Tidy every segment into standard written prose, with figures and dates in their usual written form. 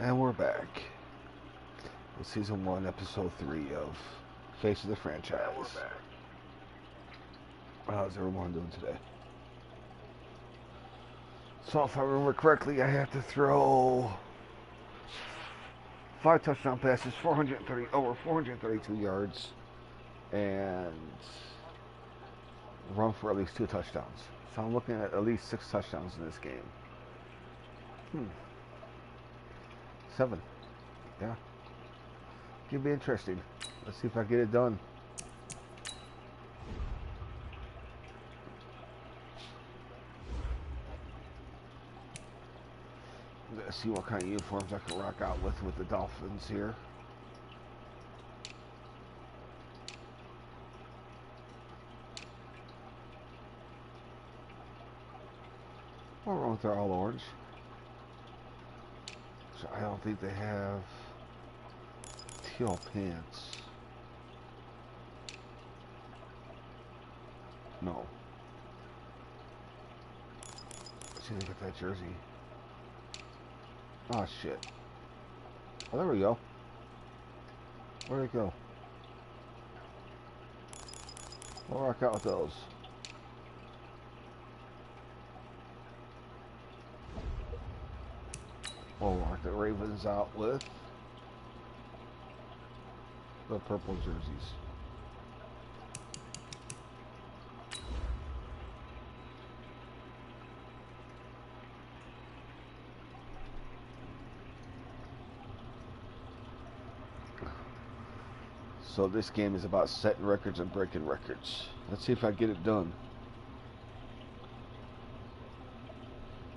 And we're back with Season 1, Episode 3 of Face of the Franchise. How's everyone doing today? So if I remember correctly, I have to throw 5 touchdown passes, over 432 yards, and run for at least 2 touchdowns. So I'm looking at least 6 touchdowns in this game. 7. Yeah. Could be interesting. Let's see if I get it done. Let's see what kind of uniforms I can rock out with the Dolphins here. What's wrong with their all orange? So I don't think they have teal pants. No. Let's see if they get that jersey. Oh shit. Oh, there we go. Where'd it go? We'll rock out with those. We'll rock the Ravens out with the purple jerseys. So this game is about setting records and breaking records. Let's see if I get it done.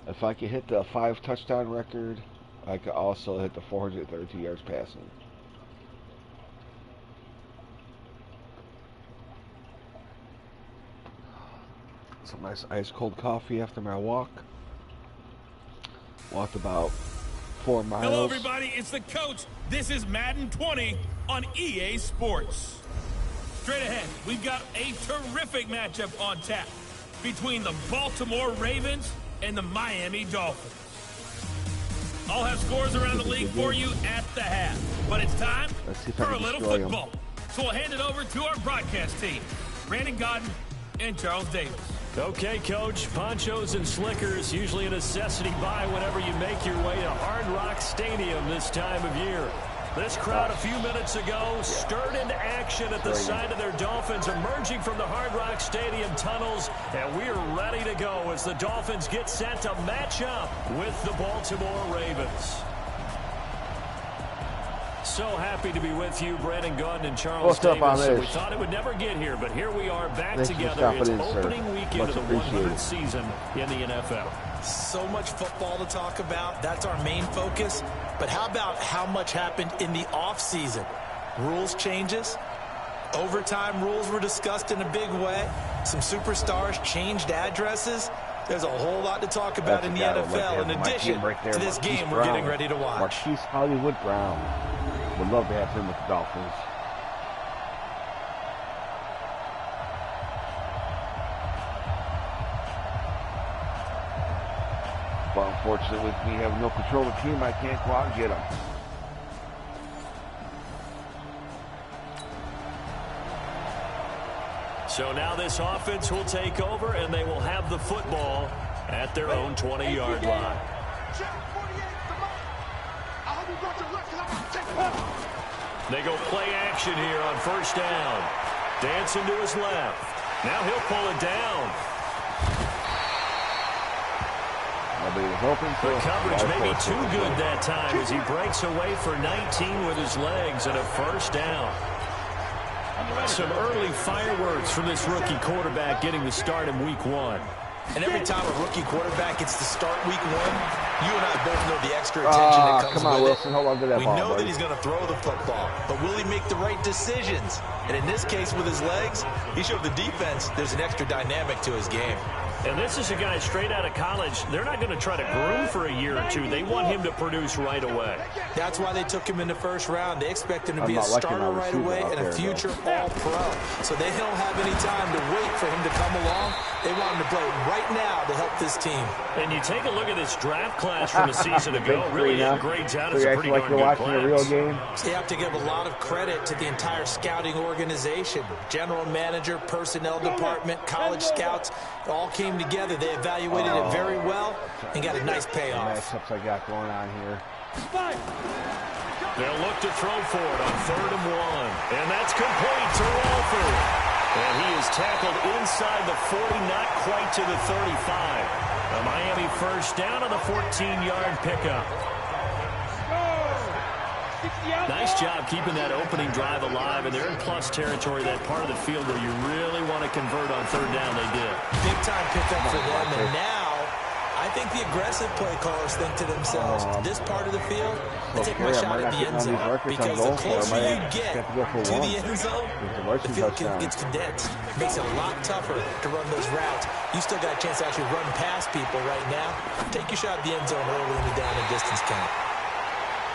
If I can hit the 5 touchdown record, I could also hit the 432 yards passing. Some nice ice cold coffee after my walk. Walked about 4 miles. Hello everybody, it's the coach. This is Madden 20 on EA Sports. Straight ahead, we've got a terrific matchup on tap between the Baltimore Ravens and the Miami Dolphins. I'll have scores around the league for you at the half, but it's time for a little football. So we'll hand it over to our broadcast team, Brandon Godden and Charles Davis. Okay, Coach, ponchos and slickers, usually a necessity buy whenever you make your way to Hard Rock Stadium this time of year. This crowd a few minutes ago stirred into action at the sight of their Dolphins emerging from the Hard Rock Stadium tunnels, and we're ready to go as the Dolphins get set to match up with the Baltimore Ravens. So happy to be with you, Brandon Godden and Charles Davis. We thought it would never get here, but here we are back together. It's opening weekend of the 100th season in the NFL. So much football to talk about. That's our main focus. But how about how much happened in the offseason? Rules changes. Overtime rules were discussed in a big way. Some superstars changed addresses. There's a whole lot to talk about in the NFL in addition to this game we're getting ready to watch. Marquise Hollywood Brown. Would love to have him with the Dolphins. But unfortunately, with me having no control of the team, I can't go out and get them. So now this offense will take over, and they will have the football at their own 20-yard line. They go play action here on first down. Dancing to his left. Now he'll pull it down. The coverage may be too good that time as he breaks away for 19 with his legs and a first down. Some early fireworks from this rookie quarterback getting the start in week 1. And every time a rookie quarterback gets to start week 1, you and I both know the extra attention that comes with Wilson. Hold on to that we ball, know buddy. that he's going to throw the football, but will he make the right decisions? And in this case with his legs, he showed the defense there's an extra dynamic to his game. And this is a guy straight out of college. They're not going to try to groom for a year or two. They want him to produce right away. That's why they took him in the first round. They expect him to be a starter right away and a future all-pro. So they don't have any time to wait for him to come along. They want him to play right now to help this team. And you take a look at this draft class from a season ago. Really grades out as a pretty darn good watching class. A real game. So you have to give a lot of credit to the entire scouting organization. General manager, personnel department, college scouts, all came together. They evaluated it very well and got a nice payoff. Matchups I got going on here. They'll look to throw for it on 3rd and 1. And that's complete to Walford. And he is tackled inside the 40, not quite to the 35. A Miami first down on the 14-yard pickup. Nice job keeping that opening drive alive, and they're in plus territory, that part of the field where you really want to convert on 3rd down. They did. Big time pickup for them, and now I think the aggressive play callers think to themselves, this part of the field, I take my shot at the end zone, because the closer you get to the end zone, the field gets condensed. It makes it a lot tougher to run those routes. You still got a chance to actually run past people right now. Take your shot at the end zone early in the down and distance count.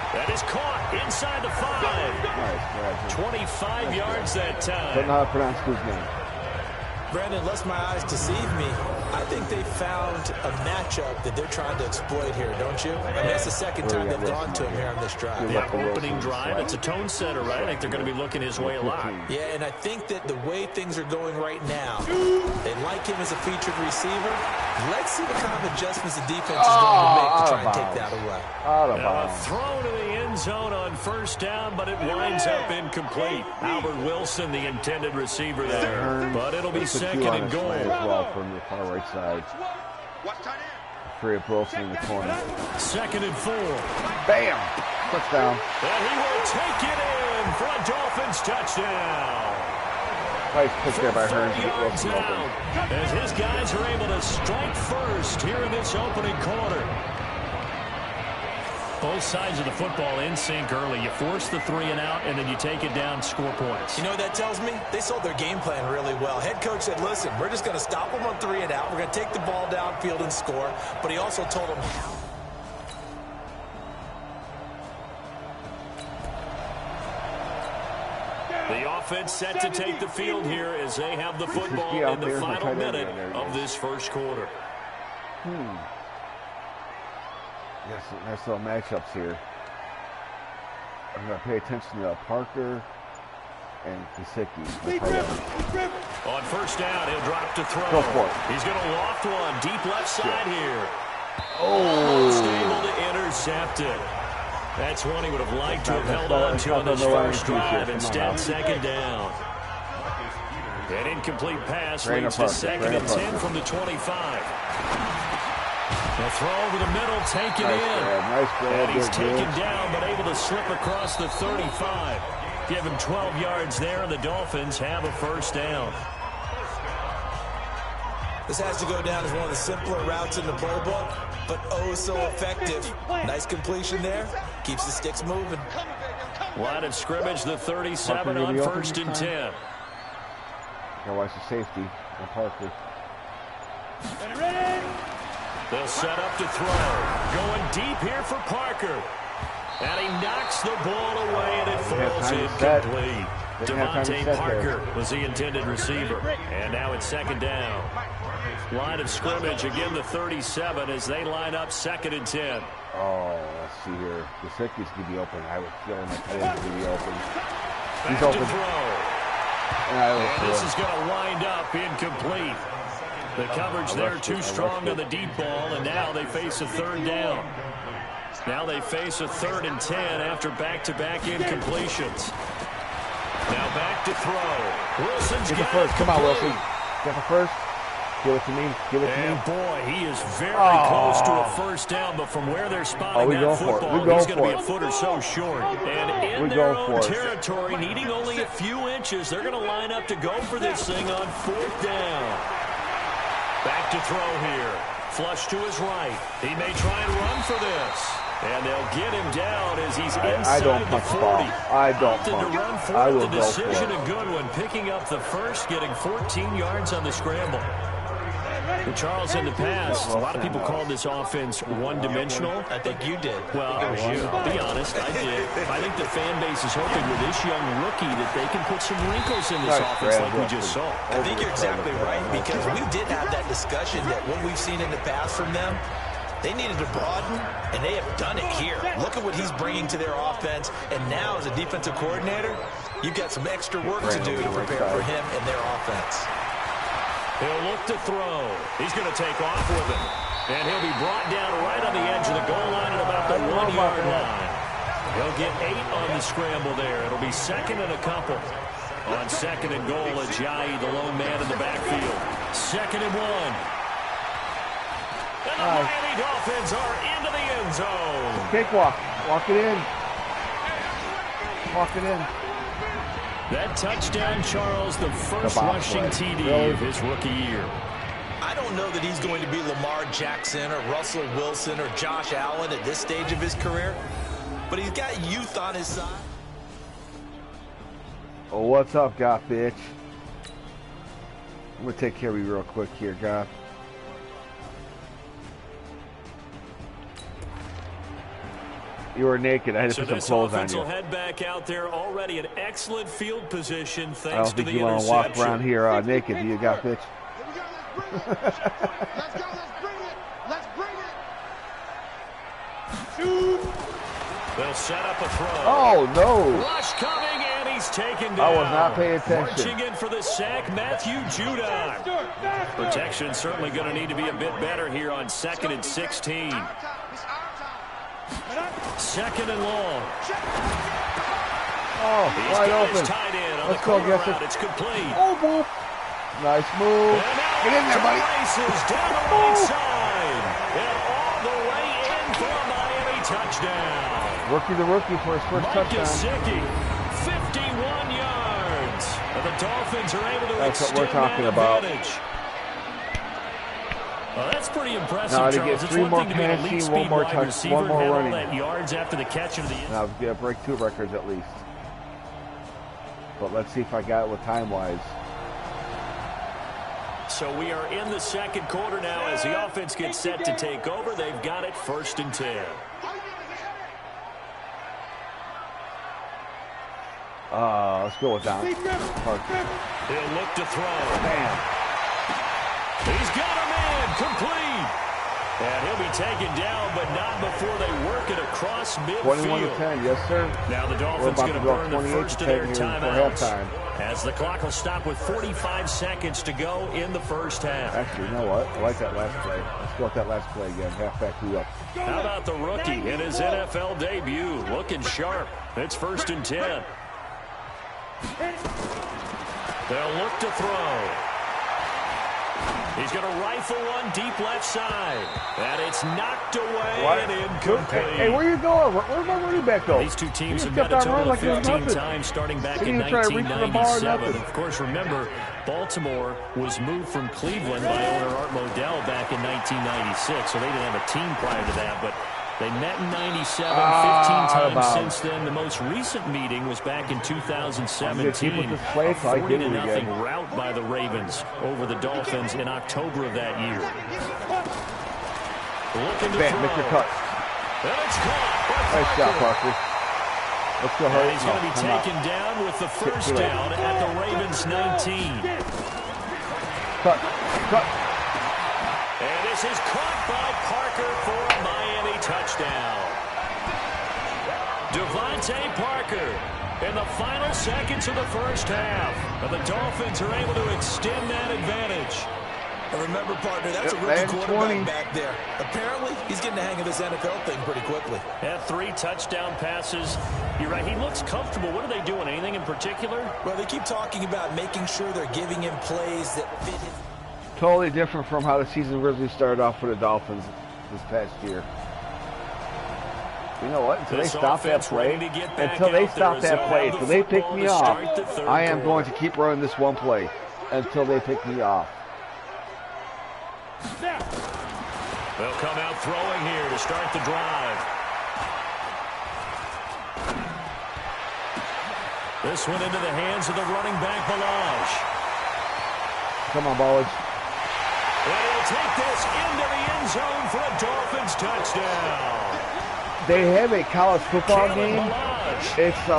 That is caught inside the 5. 25 yards that time. Don't know how to pronounce his name. Brandon, lest my eyes deceive me, I think they found a matchup that they're trying to exploit here, don't you? I mean, that's the second time they've gone to him here on this drive. The opening drive, it's a tone setter, right? I think they're going to be looking his way a lot. Yeah, and I think that the way things are going right now, they like him as a featured receiver. Let's see what kind of adjustments the defense is going to make to try and take that away. Now a throw to the end zone on 1st down, but it winds up incomplete. Albert Wilson, the intended receiver there, but it'll be 2nd and goal. As well from the far right side. Free of Wilson in the corner. 2nd and 4. Bam! Touchdown. And he will take it in for a Dolphins touchdown. Nice pick there by Hearns to get Wilson open. As his guys are able to strike first here in this opening quarter. Both sides of the football in sync early. You force the 3 and out, and then you take it down, score points. You know what that tells me? They sold their game plan really well. Head coach said, listen, we're just going to stop them on 3 and out. We're going to take the ball downfield and score. But he also told them, the offense set to take the field here as they have the football in the final minute of this first quarter. Yes, nice little matchups here. I'm going to pay attention to Parker and Gesicki. On 1st down, he'll drop to throw. Go for it. He's going to loft one deep left side here. Oh! Able to intercept it. That's one he would have liked to have held on to on this first drive. Instead, 2nd down. An incomplete pass leads to 2nd and 10 from the 25. The throw over the middle, taken in. And he's taken down, but able to slip across the 35. Give him 12 yards there, and the Dolphins have a 1st down. this has to go down as one of the simpler routes in the playbook, but oh so effective. Nice completion there. Keeps the sticks moving. Line of scrimmage, the 37 on 1st and 10. Gotta watch the safety on Parker. They'll set up to throw. Going deep here for Parker. And he knocks the ball away, and it falls incomplete. Devontae Parker was the intended receiver. And now it's 2nd down. Line of scrimmage, again the 37 as they line up 2nd and 10. Oh, let's see here. Gesicki's going to be open. I would feel like he's going to be open. He's Back open. to throw. And this is going to wind up incomplete. The coverage there too strong on the deep ball, and now they face a 3rd down. Now they face a 3rd and 10 after back-to-back incompletions. Now back to throw. Wilson's got first. it. Come on, Wilson. Get the first. Give it to me. Give it to me. And boy, he is very close to a 1st down, but from where they're spotting that football, he's going to be a foot or so short. And in their own territory, needing only a few inches, they're going to line up to go for this thing on 4th down. Back to throw here. Flush to his right. He may try and run for this. And they'll get him down as he's inside the 40. I don't Opted to run for it. The decision a good one. Picking up the first, getting 14 yards on the scramble. Well, Charles, in the past, a lot of people called this offense one-dimensional. I think you did. Well, I'll be honest, I did. I think the fan base is hoping with this young rookie that they can put some wrinkles in this offense like we just saw. I think you're exactly right, because we did have that discussion that what we've seen in the past from them, they needed to broaden, and they have done it here. Look at what he's bringing to their offense, and now as a defensive coordinator, you've got some extra work to do to prepare for him and their offense. He'll look to throw. He's going to take off with it. And he'll be brought down right on the edge of the goal line at about the 1-yard line. He'll get 8 on the scramble there. It'll be second and a couple. On second and goal, Ajayi, the lone man in the backfield. Second and 1. And the Miami Dolphins are into the end zone. Cakewalk. Walk it in. Walk it in. That touchdown, Charles, the first rushing TD of his rookie year. I don't know that he's going to be Lamar Jackson or Russell Wilson or Josh Allen at this stage of his career, but he's got youth on his side. Oh, what's up, Goth, bitch? I'm going to take care of you real quick here, Goth. You were naked. I had to put some clothes on you. Will head back out there already in excellent field position thanks I don't think you want to walk around here naked, do you, Goth, bitch? Let's go. Let's bring it. Let's bring it. Shoot. They'll set up a throw. Oh, no. Rush coming, and he's taken down. I was not paying attention. Marching in for the sack, Matthew Judon. Protection certainly going to need to be a bit better here on 2nd and 16. Second and long. Oh, wide open. Tied in on Let's the go, corner get route. it. It's complete. Oh, boop. Nice move. Get in there, buddy. Races down the right side. And all the way in for a Miami touchdown. Rookie the rookie for his first touchdown. Gesicki, 51 yards. And the Dolphins are able to That's what extend we're talking that about. advantage. Well, that's pretty impressive, Now to Charles. get It's 3 one more thing to be an elite passing, speed 1 more wide touch, receiver 1 more and have all running. that yards after the catch into the end. Now we got to break 2 records at least. But let's see if I got it with time-wise. So we are in the second quarter now as the offense gets set to take over. They've got it 1st and 10. Let's go with Don. He'll look to throw. Bam. He's got a man complete. And he'll be taken down, but not before they work it across midfield. 21-10, yes, sir. Now the We're Dolphins about going to to go burn the 28 first to of their 10 here timeouts. for halftime. As the clock will stop with 45 seconds to go in the first half. Actually, you know what? I like that last play. Let's go with that last play again. Halfback we up. How about the rookie in his NFL debut? Looking sharp. It's 1st and 10. They'll look to throw. He's going to rifle one deep left side. And it's knocked away and incomplete. Hey, where you going? Where's my running back go? These two teams have met a total of 15 times starting back in 1997. Of course, remember, Baltimore was moved from Cleveland by owner Art Modell back in 1996, so they didn't have a team prior to that, but they met in 97, 15 times since then. The most recent meeting was back in 2017. A 40-0 rout by the Ravens over the Dolphins in October of that year. Looking to throw. Make your cut. And it's caught. Nice shot, Parker. Let's go. And he's going to be taken down with the first down at the Ravens 19. Cut. And this is caught by Parker for a Miami touchdown. Devontae Parker in the final seconds of the first half. And the Dolphins are able to extend that advantage. And remember, partner, that's a rookie quarterback back there. Apparently, he's getting the hang of this NFL thing pretty quickly. Had 3 touchdown passes. You're right, he looks comfortable. What are they doing? Anything in particular? Well, they keep talking about making sure they're giving him plays that fit his... Totally different from how the season originally started off for the Dolphins this past year. You know what? Until they stop that play, until they pick me off, I am going to keep running this one play until they pick me off. They'll come out throwing here to start the drive. This one into the hands of the running back, Balaj. Come on, Balaj. And he'll take this into the end zone for a Dolphins touchdown. They have a college football game. It's the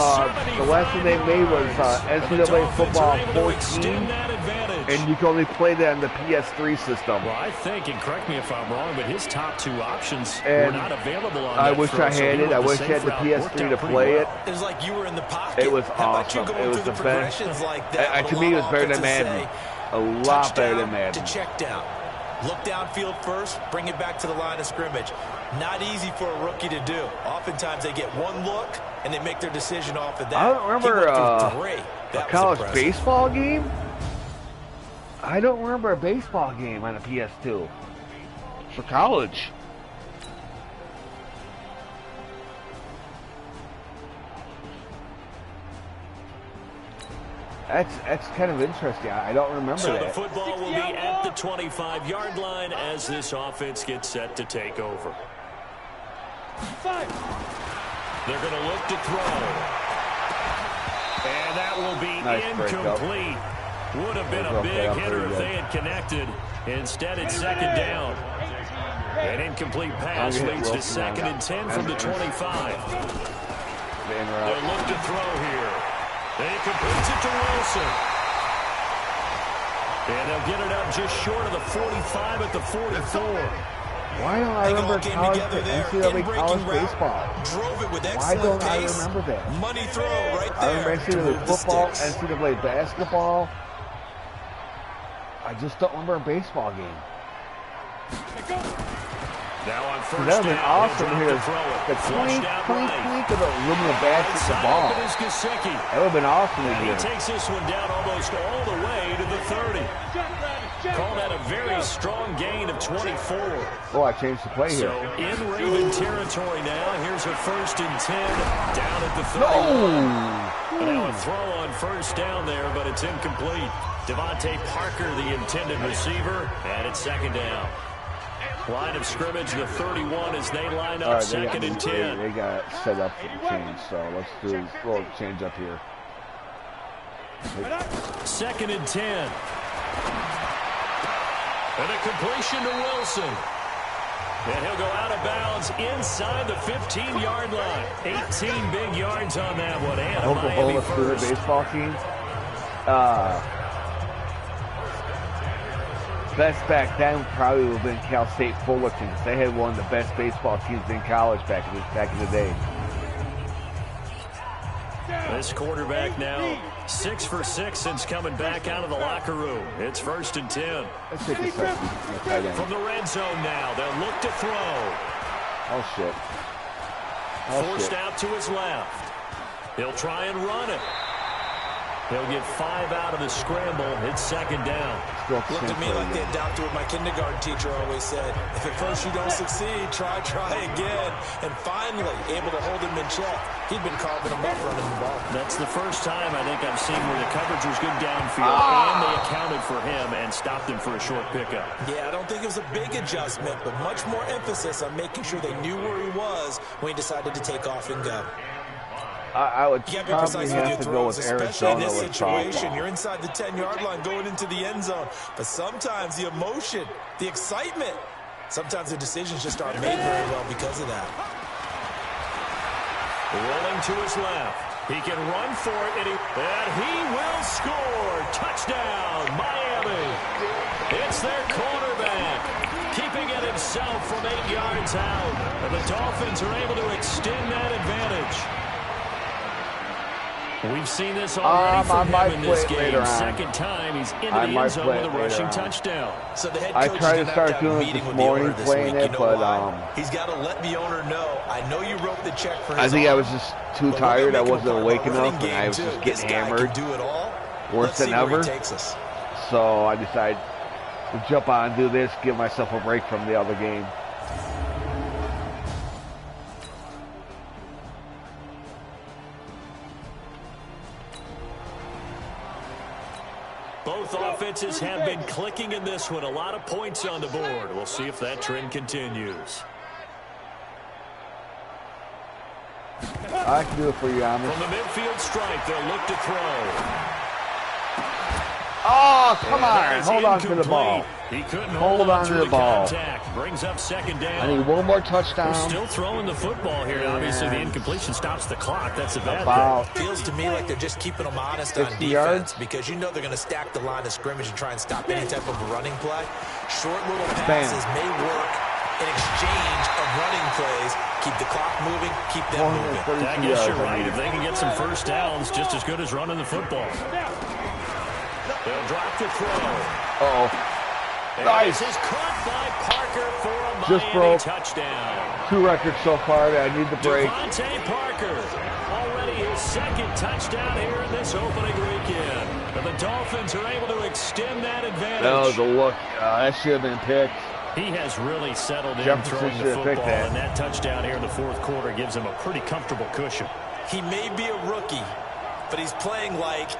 last one they made was NCAA football 14, and you can only play that on the PS3 system. Well, I think, and correct me if I'm wrong, but his top 2 options and were not available on I that wish throw, I had it. I wish I had the PS3 to play it. It was like you were in the pocket. It was awesome. It was the best. Like that, to me, it was better than Madden. A lot better than Madden. To check down. Look downfield first, bring it back to the line of scrimmage. Not easy for a rookie to do. Oftentimes they get one look and they make their decision off of that. I don't remember a college baseball game. I don't remember a baseball game on a PS2 for college. That's kind of interesting. I don't remember that. So the football will be at the 25-yard line as this offense gets set to take over. They're going to look to throw. And that will be incomplete. Would have been a big hitter if they had connected. Instead, it's second down. An incomplete pass leads to 2nd and 10 from the 25. They'll look to throw here. They completes it to Wilson. And they'll get it up just short of the 45 at the 44. Why don't I remember NCAA college baseball? Why don't I remember that? Money throw right there. I remember NCAA football, NCAA basketball. I just don't remember a baseball game. Now on first that would have been awesome to hear the clink, clink, clink of the aluminum bat hit the ball. That would have been awesome to hear. He takes this one down almost all the way to the 30. Call that a very strong gain of 24. Oh, I changed the play here. So in Raven territory now. Here's a 1st and 10 down at the 30. No! Now a throw on first down there, but it's incomplete. Devontae Parker, the intended receiver, and it's 2nd down. Line of scrimmage, the 31 as they line up 2nd and 10. They got set up for the change, so let's do a little change up here. 2nd and 10. And a completion to Wilson. And he'll go out of bounds inside the 15-yard line. 18 big yards on that one. And a Miami first. Baseball team. Best back then probably would have been Cal State Fullerton, because they had one of the best baseball teams in college back in the day. This quarterback now 6 for 6 since coming back out of the locker room. It's 1st and 10. From the red zone now, they'll look to throw. Oh, shit. Forced out to his left. He'll try and run it. He'll get 5 out of the scramble. It's 2nd down. Looked at me like the doctor what my kindergarten teacher always said. If at first you don't succeed, try again. And finally, able to hold him in check. He'd been carving him up running the ball. That's the first time I think I've seen where the coverage was good downfield and they accounted for him and stopped him for a short pickup. Yeah, I don't think it was a big adjustment, but much more emphasis on making sure they knew where he was when he decided to take off and go. I would probably have to go with Arizona in this with situation. softball. You're inside the 10-yard line going into the end zone. But sometimes the emotion, the excitement, sometimes the decisions just aren't made very well because of that. Rolling to his left. He can run for it, and he will score. Touchdown, Miami. It's their quarterback, keeping it himself from 8 yards out. And the Dolphins are able to extend that advantage. We've seen this already from him in this game. 2nd time he's into the end zone with a rushing touchdown. So the head I coach tried to is start doing it this morning, playing it, but he's got to let the owner know. I know you wrote the check for his I think arm, I was just too tired. I wasn't awake enough, and I was just getting hammered worse than ever. So I decided to jump on, do this, give myself a break from the other game. Both offenses have been clicking in this one. A lot of points on the board. We'll see if that trend continues. I can do it for you, Amos. From the midfield strike, they'll look to throw. Oh, come on. Hold on to the ball. He couldn't hold on to the ball. Contact. Brings up second down. I need one more touchdown. They're still throwing the football here. Yeah. Obviously, the incompletion stops the clock. That's a bad thing. Feels to me like they're just keeping them honest on defense yards. because you know they're going to stack the line of scrimmage and try and stop any type of running play. Short little passes may work in exchange of running plays. Keep the clock moving, keep them moving. I guess you're right. If they can get some first downs, just as good as running the football. They'll drop the throw. Uh-oh. Nice. This is caught by Parker for a Just Miami broke touchdown. 2 records so far. I need the break. Devontae Parker, already his second touchdown here in this opening weekend. And the Dolphins are able to extend that advantage. That was a look. That should have been picked. He has really settled in Jefferson throwing the should have picked football, that. and that touchdown here in the fourth quarter gives him a pretty comfortable cushion. He may be a rookie, but he's playing like...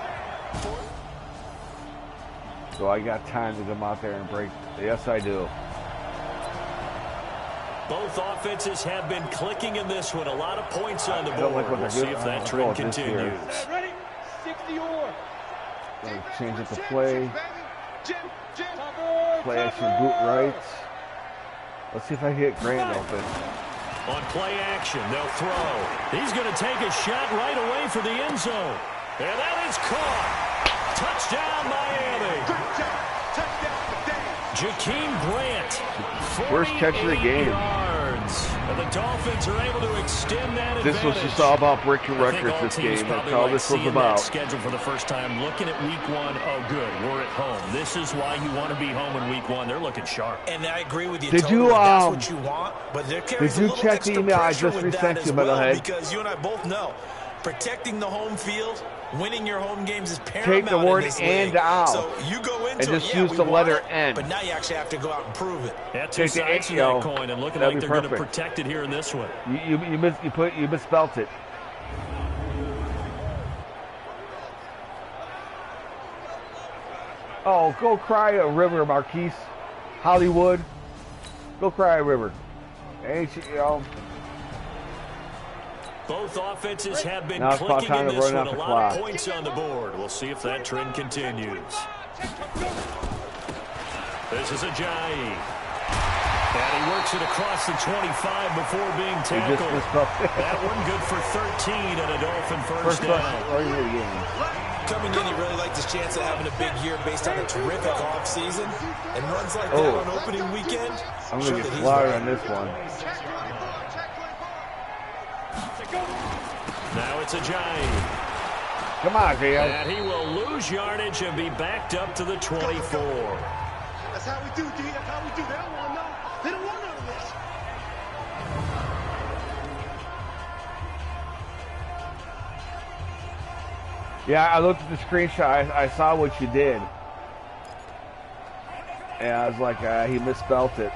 So I got time to come out there and break. Yes, I do. Both offenses have been clicking in this one. A lot of points on the I don't board. like what We'll they're see doing. if that Let's trend go with this here. continues. Ready? 60 or. Change it to play. Jim. Play action boot right. Let's see if I hit Grant open. On play action, they'll throw. He's going to take a shot right away for the end zone. And that is caught. Touchdown, Miami. Jakeem Grant. Worst catch of the game. Yards. And the Dolphins are able to extend that advantage. This was just all about breaking records this game. That's all this was about. Schedule for the first time, looking at week 1. Oh, good, we're at home. This is why you want to be home in week 1. They're looking sharp. And I agree with you. Did totally. you That's what you want, but there carries did you a little check the extra email I pressure just with that resent as you, well, Metalhead? because you and I both know protecting the home field, winning your home games is paramount. Take the word in this and league. out. So you go into And just it, use we the want letter it, N. but now you actually have to go out and prove it. Yeah, two Take the sides to AO. that coin, and looking That'd like be they're going to perfect. protect it here in this one. You misspelt it. Oh, go cry a river, Marquise. Hollywood. Go cry a river. Ain't you, Both offenses have been Now it's about clicking in time to this run one. out A the lot of clock. points on the board. We'll see if that trend continues. This is Ajayi. And he works it across the 25 before being just tackled. misspelled it. That one good for 13 and a Dolphin first down. Coming in, he really liked his chance of having a big year based on a terrific offseason. And runs like that on opening weekend. I'm going to get slaughtered on this one. Now it's Ajayi. Come on, Dale. And he will lose yardage and be backed up to the 24. That's how we do, D. That's how we do. They don't want to know. They don't want none of this. Yeah, I looked at the screenshot. I saw what you did. And I was like, he misspelled it.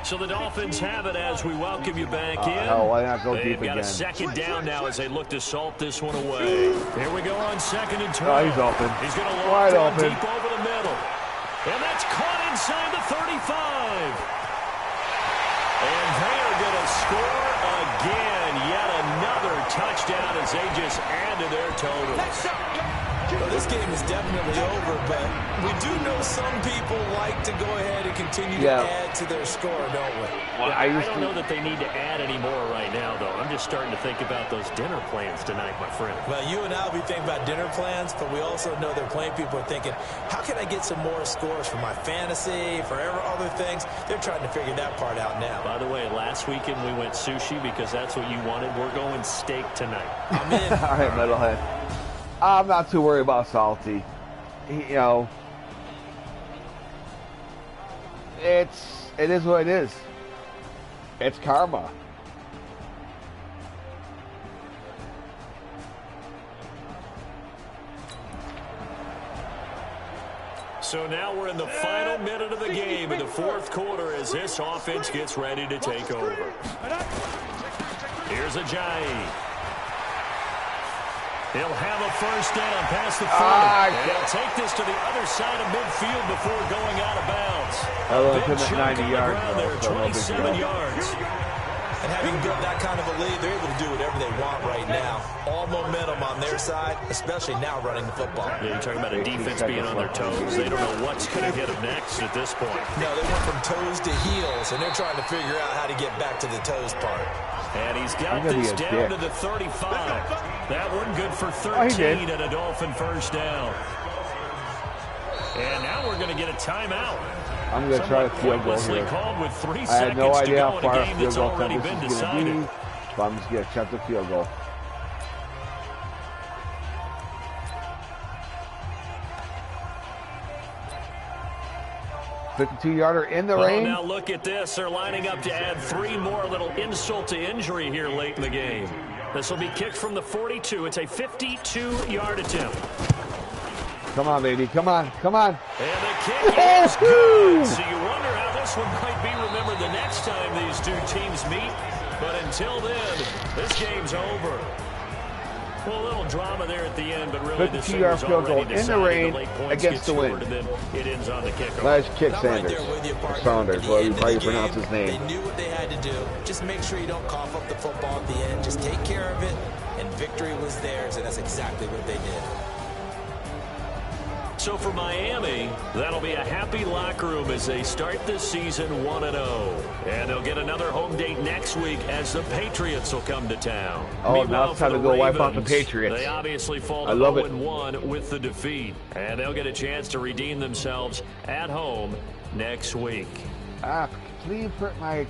So the Dolphins have it as we welcome you back in. Hell, why not go They've deep got again? a second down now as they look to salt this one away. Here we go on 2nd and 12. Oh, he's open. He's going to Wide lock down open. deep over the middle. And that's caught inside the 35. And they are going to score again. Yet another touchdown as they just add to their totals. Well, this game is definitely over, but we do know some people like to go ahead and continue to add to their score, don't we? Well, I don't know that they need to add any more right now, though. I'm just starting to think about those dinner plans tonight, my friend. Well, you and I will be thinking about dinner plans, but we also know they're playing people are thinking, how can I get some more scores for my fantasy, for other things? They're trying to figure that part out now. By the way, last weekend we went sushi because that's what you wanted. We're going steak tonight. I'm in. All right, Metalhead. I'm not too worried about Salty. It is what it is. It's karma. So now we're in the final minute of the game in the fourth quarter as this offense gets ready to take over. Here's Ajayi. He'll have a first down past the 40. And he'll take this to the other side of midfield before going out of bounds. I love Big him at chunk 90 on the yards, ground though, there, so no big 27 deal. yards. And having built that kind of a lead, they're able to do whatever they want right now. All momentum on their side, especially now running the football. Yeah, you're talking about a defense being on their toes. They don't know what's going to hit them next at this point. No, they went from toes to heels, and they're trying to figure out how to get back to the toes part. And he's got this down to the 35. That one good for 13 and a Dolphin first down. And now we're going to get a timeout. I'm going to try a field goal here. Called with 3 I had no idea how far a field goal attempt is going to be, but I'm just going to attempt a field goal. $52-yarder in the rain. Now look at this. They're lining up to add 3 more, a little insult to injury here late in the game. This will be kicked from the 42. It's a 52-yard attempt. Come on, baby. Come on. Come on. And the kick is good. So you wonder how this one might be remembered the next time these two teams meet. But until then, this game's over. Well, a little drama there at the end, but really this thing was already decided. In the rain against the wind. It ends on the kickoff. Nice kick, Sanders. Or Saunders, whatever you probably pronounce his name. They knew what they had to do. Just make sure you don't cough up the football at the end. Just take care of it, and victory was theirs, and that's exactly what they did. So for Miami, that'll be a happy locker room as they start this season 1-0. And they'll get another home date next week as the Patriots will come to town. Oh, now it's time to go wipe out the Patriots. They obviously fall to 0-1 with the defeat. And they'll get a chance to redeem themselves at home next week. My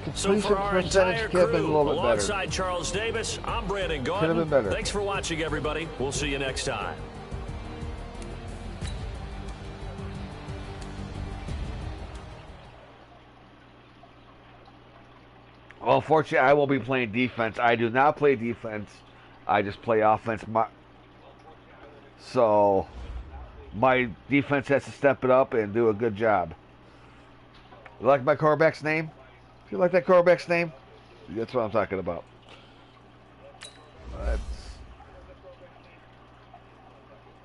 completion so for our percentage could have been a little bit better. Alongside Charles Davis, I'm Brandon Gaudin. Could have been better. Thanks for watching, everybody. We'll see you next time. Well, fortunately, I will be playing defense. I do not play defense. I just play offense. So, my defense has to step it up and do a good job. You like my quarterback's name? You like that quarterback's name? That's what I'm talking about.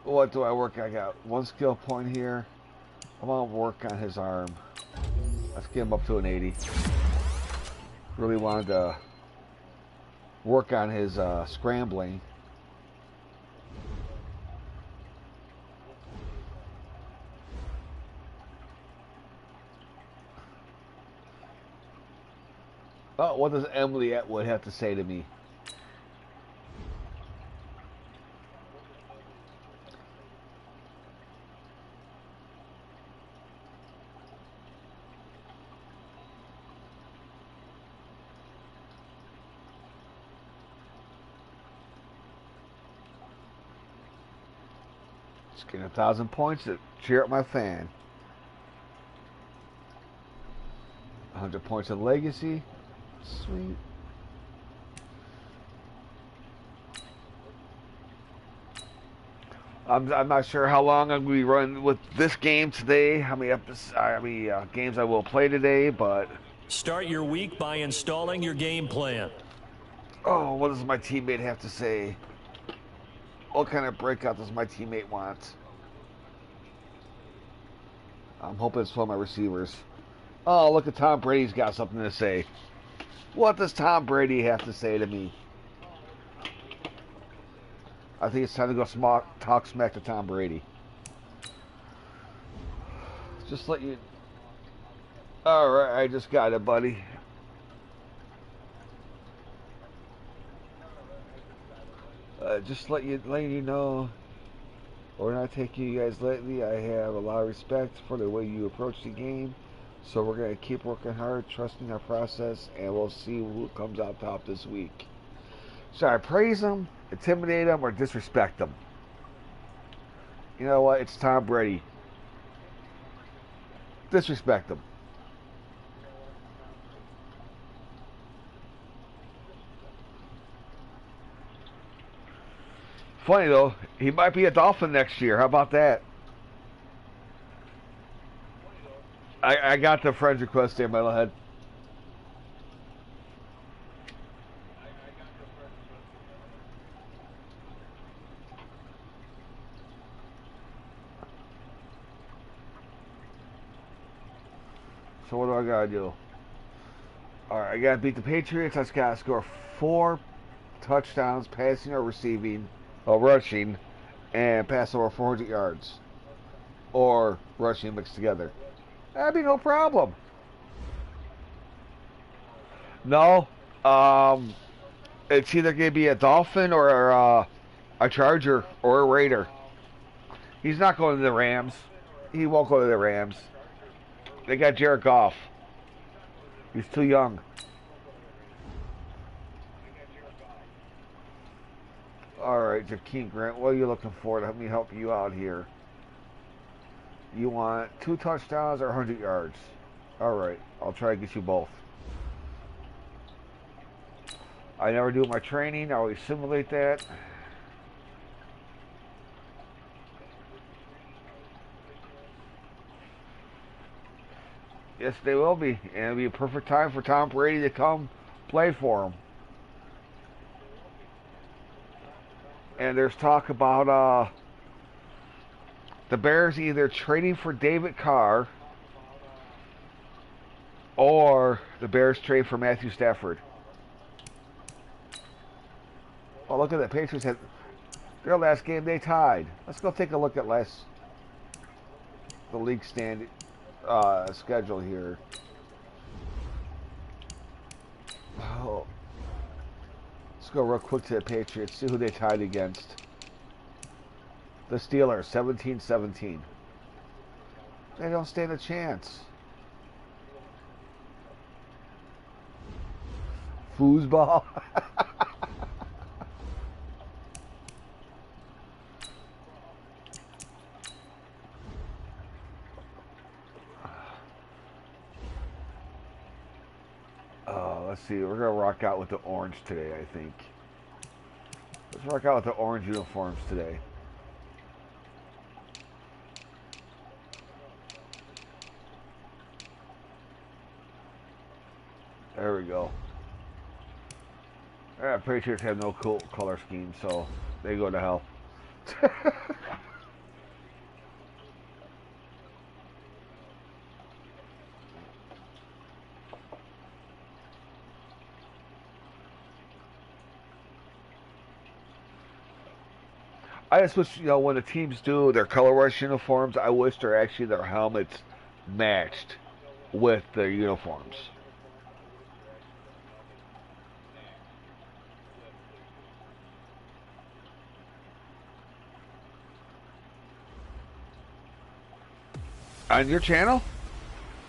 What do I work? I got 1 skill point here. I'm going to work on his arm. Let's get him up to an 80. Really wanted to work on his scrambling. Oh, what does Emily Atwood have to say to me? Getting 1,000 points to cheer up my fan. 100 points of legacy. Sweet. I'm not sure how long I'm going to be running with this game today. How many games I will play today, but start your week by installing your game plan. Oh, what does my teammate have to say? What kind of breakout does my teammate want? I'm hoping it's for my receivers. Oh, look at Tom Brady's got something to say. What does Tom Brady have to say to me? I think it's time to go talk smack to Tom Brady. Just let you... Alright, I just got it, buddy. Just letting you know, we're not taking you guys lightly. I have a lot of respect for the way you approach the game, so we're going to keep working hard, trusting our process, and we'll see who comes out top this week. Should I praise them, intimidate them, or disrespect them? You know what? It's Tom Brady. Disrespect them. Funny though, he might be a Dolphin next year. How about that? I got the friend's request there, Metalhead. So what do I gotta do? All right, I got to beat the Patriots. I just got to score 4 touchdowns, passing or receiving, or rushing, and pass over 400 yards. Or rushing mixed together. That'd be no problem. No. It's either going to be a Dolphin or a Charger or a Raider. He's not going to the Rams. He won't go to the Rams. They got Jared Goff. He's too young. Alright, Jakeem Grant, what are you looking for? Let me help you out here. You want 2 touchdowns or 100 yards? Alright, I'll try to get you both. I never do my training. I always simulate that. Yes, they will be. And it'll be a perfect time for Tom Brady to come play for him. And there's talk about the Bears either trading for David Carr or the Bears trade for Matthew Stafford. Oh, look at that. Patriots had their last game. They tied. Let's go take a look at the league stand schedule here. Oh. Let's go real quick to the Patriots. See who they tied against. The Steelers, 17-17. They don't stand a chance. Foosball. Let's see. We're going to rock out with the orange today, I think. Let's rock out with the orange uniforms today. There we go. Yeah, Patriots have no cool color scheme, so they go to hell. I just wish, when the teams do their color rush uniforms, I wish their helmets matched with their uniforms. On your channel?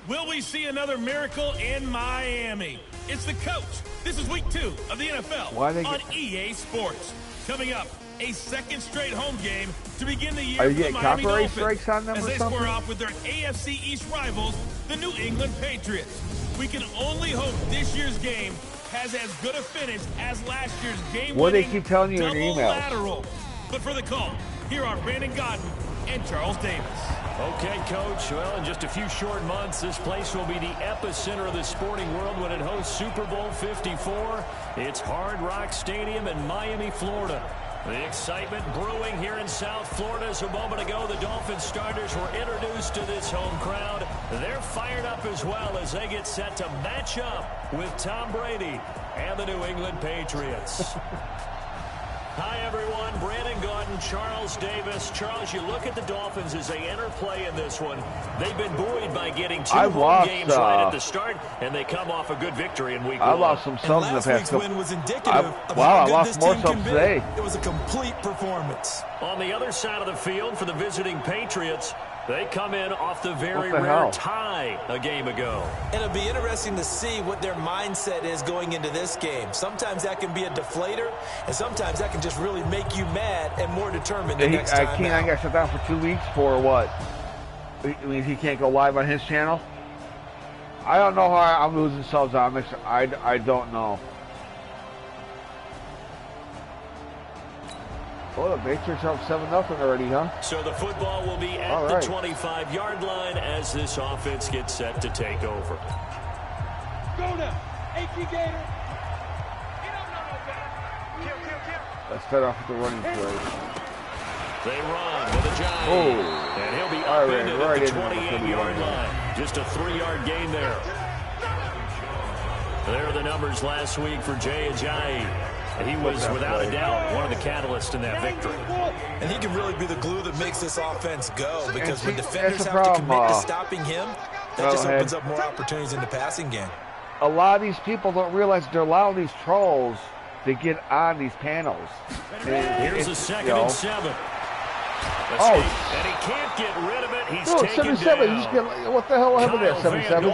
Will we see another miracle in Miami? It's the coach. This is week 2 of the NFL on EA Sports. Coming up, a second straight home game to begin the year Are you for the getting Miami copyright Dolphins strikes on them as or they something? square off with their AFC East rivals, the New England Patriots. We can only hope this year's game has as good a finish as last year's game. What do they keep telling you in your emails? Lateral. But for the call, here are Brandon Godden and Charles Davis. Okay, Coach. Well, in just a few short months, this place will be the epicenter of the sporting world when it hosts Super Bowl 54. It's Hard Rock Stadium in Miami, Florida. The excitement brewing here in South Florida. As a moment ago, the Dolphins starters were introduced to this home crowd. They're fired up as well as they get set to match up with Tom Brady and the New England Patriots. Hi, everyone. Brandon Godden, Charles Davis. Charles, you look at the Dolphins as they enter play in this one. They've been buoyed by getting 2 home games right at the start, and they come off a good victory in week 1. I lost some subs in the past couple. Win was indicative of wow, how good I this lost more team subs can be. today. It was a complete performance. On the other side of the field for the visiting Patriots, they come in off the very rare hell? tie a game ago. And it'll be interesting to see what their mindset is going into this game. Sometimes that can be a deflator, and sometimes that can just really make you mad and more determined the next time I got shut down for 2 weeks for what? It means he can't go live on his channel? I don't know how I'm losing subs on this. I don't know. Oh, the Patriots are up 7-0 already, huh? So the football will be at the 25-yard line as this offense gets set to take over. Go now. AK Gator. He don't know no better. Kill. Let's start off with the running play. They run with a giant. Oh. And he'll be upended at the into 28-yard line. Just a 3-yard gain there. There are the numbers last week for Jay Ajayi. And he was, without a doubt, one of the catalysts in that victory. And he can really be the glue that makes this offense go, because when see, defenders have to commit to stopping him, that just opens up more opportunities in the passing game. A lot of these people don't realize they're allowing these trolls to get on these panels. Here's a second and 7. Oh, and he can't get rid of it. He's taken 77. down. You just get, what the hell happened there? 77.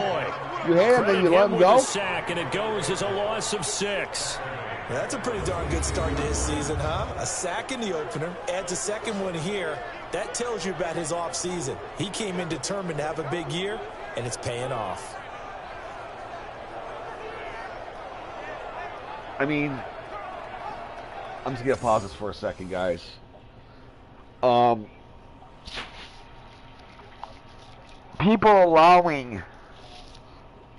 You had him, then you let him go. Sack, and it goes as a loss of 6. Yeah, that's a pretty darn good start to his season, huh? A sack in the opener, adds a second one here. That tells you about his offseason. He came in determined to have a big year, and it's paying off. I mean, I'm just going to pause this for a second, guys. People allowing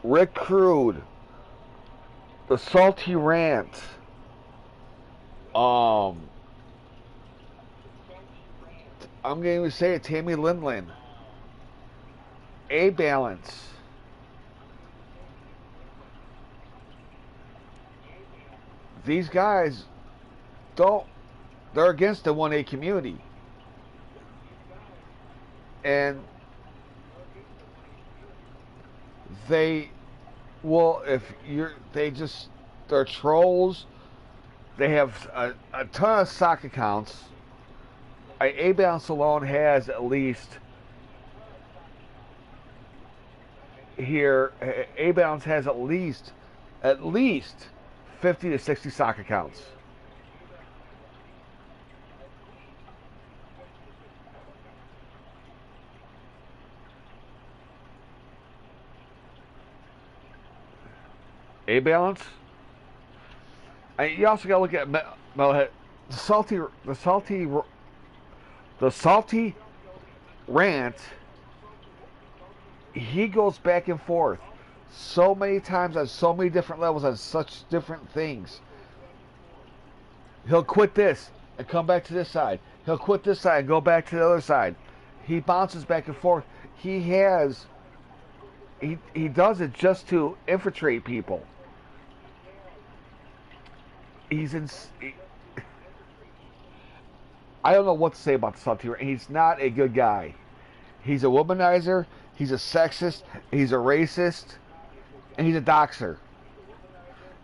Rick Crude, the Salty Rant, I'm going to say it, Tammy Lindland, A-Balance, these guys they're against the 1A community. And they're trolls. They have a ton of sock accounts. A-Balance alone has at least A-Balance has at least 50 to 60 sock accounts. A-Balance. You also got to look at Metalhead. The salty rant. He goes back and forth so many times on so many different levels on such different things. He'll quit this and come back to this side. He'll quit this side and go back to the other side. He bounces back and forth. He does it just to infiltrate people. I don't know what to say about the salty rant. He's not a good guy. He's a womanizer. He's a sexist. He's a racist. And he's a doxer.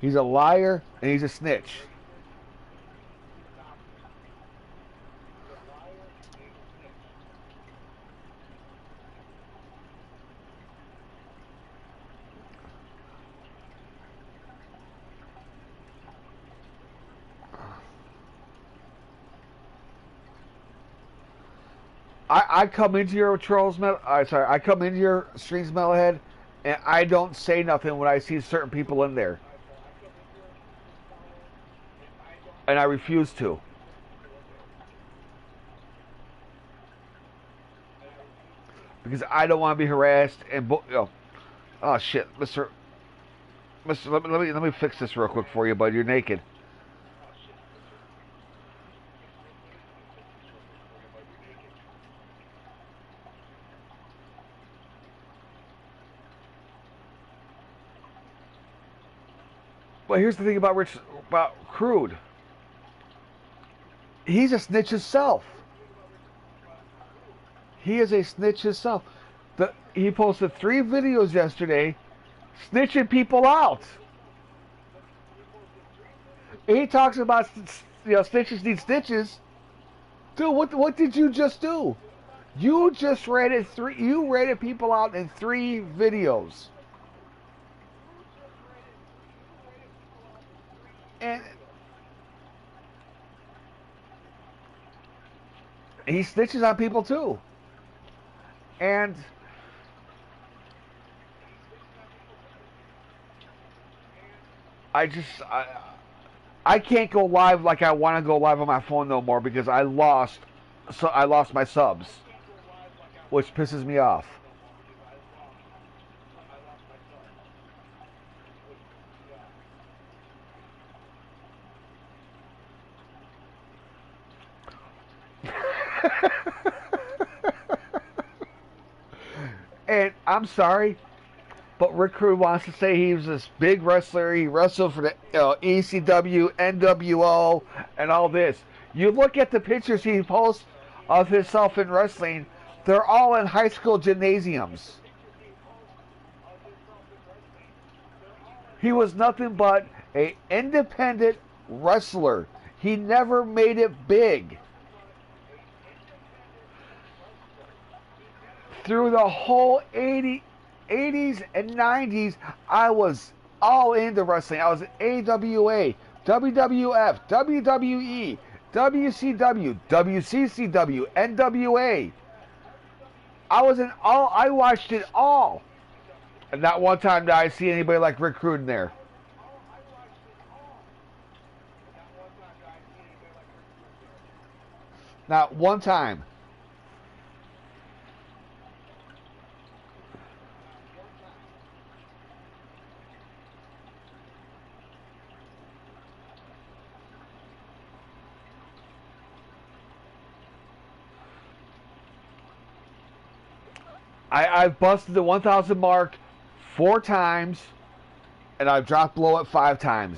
He's a liar. And he's a snitch. I come into your I come into your streams, Metalhead, and I don't say nothing when I see certain people in there. And I refuse to. Because I don't want to be harassed and oh shit, Mr. Let me fix this real quick for you, bud. You're naked. But here's the thing about Crude. He's a snitch himself. He is a snitch himself. He posted 3 videos yesterday snitching people out. He talks about, snitches need stitches. Dude, what did you just do? You just rated people out in 3 videos. And he snitches on people too. And I can't go live like I want to go live on my phone no more because I lost my subs, which pisses me off. And I'm sorry, But Rick Rude wants to say he was this big wrestler. He wrestled for the ECW, NWO, and all this. You look at the pictures he posts of himself in wrestling, they're all in high school gymnasiums. He was nothing but an independent wrestler. He never made it big. Through the whole 80s and 90s, I was all into wrestling. I was in AWA, WWF, WWE, WCW, WCCW, NWA. I watched it all. And not one time did I see anybody like Rick Rude in there. Not one time. I've busted the 1,000 mark 4 times, and I've dropped below it 5 times.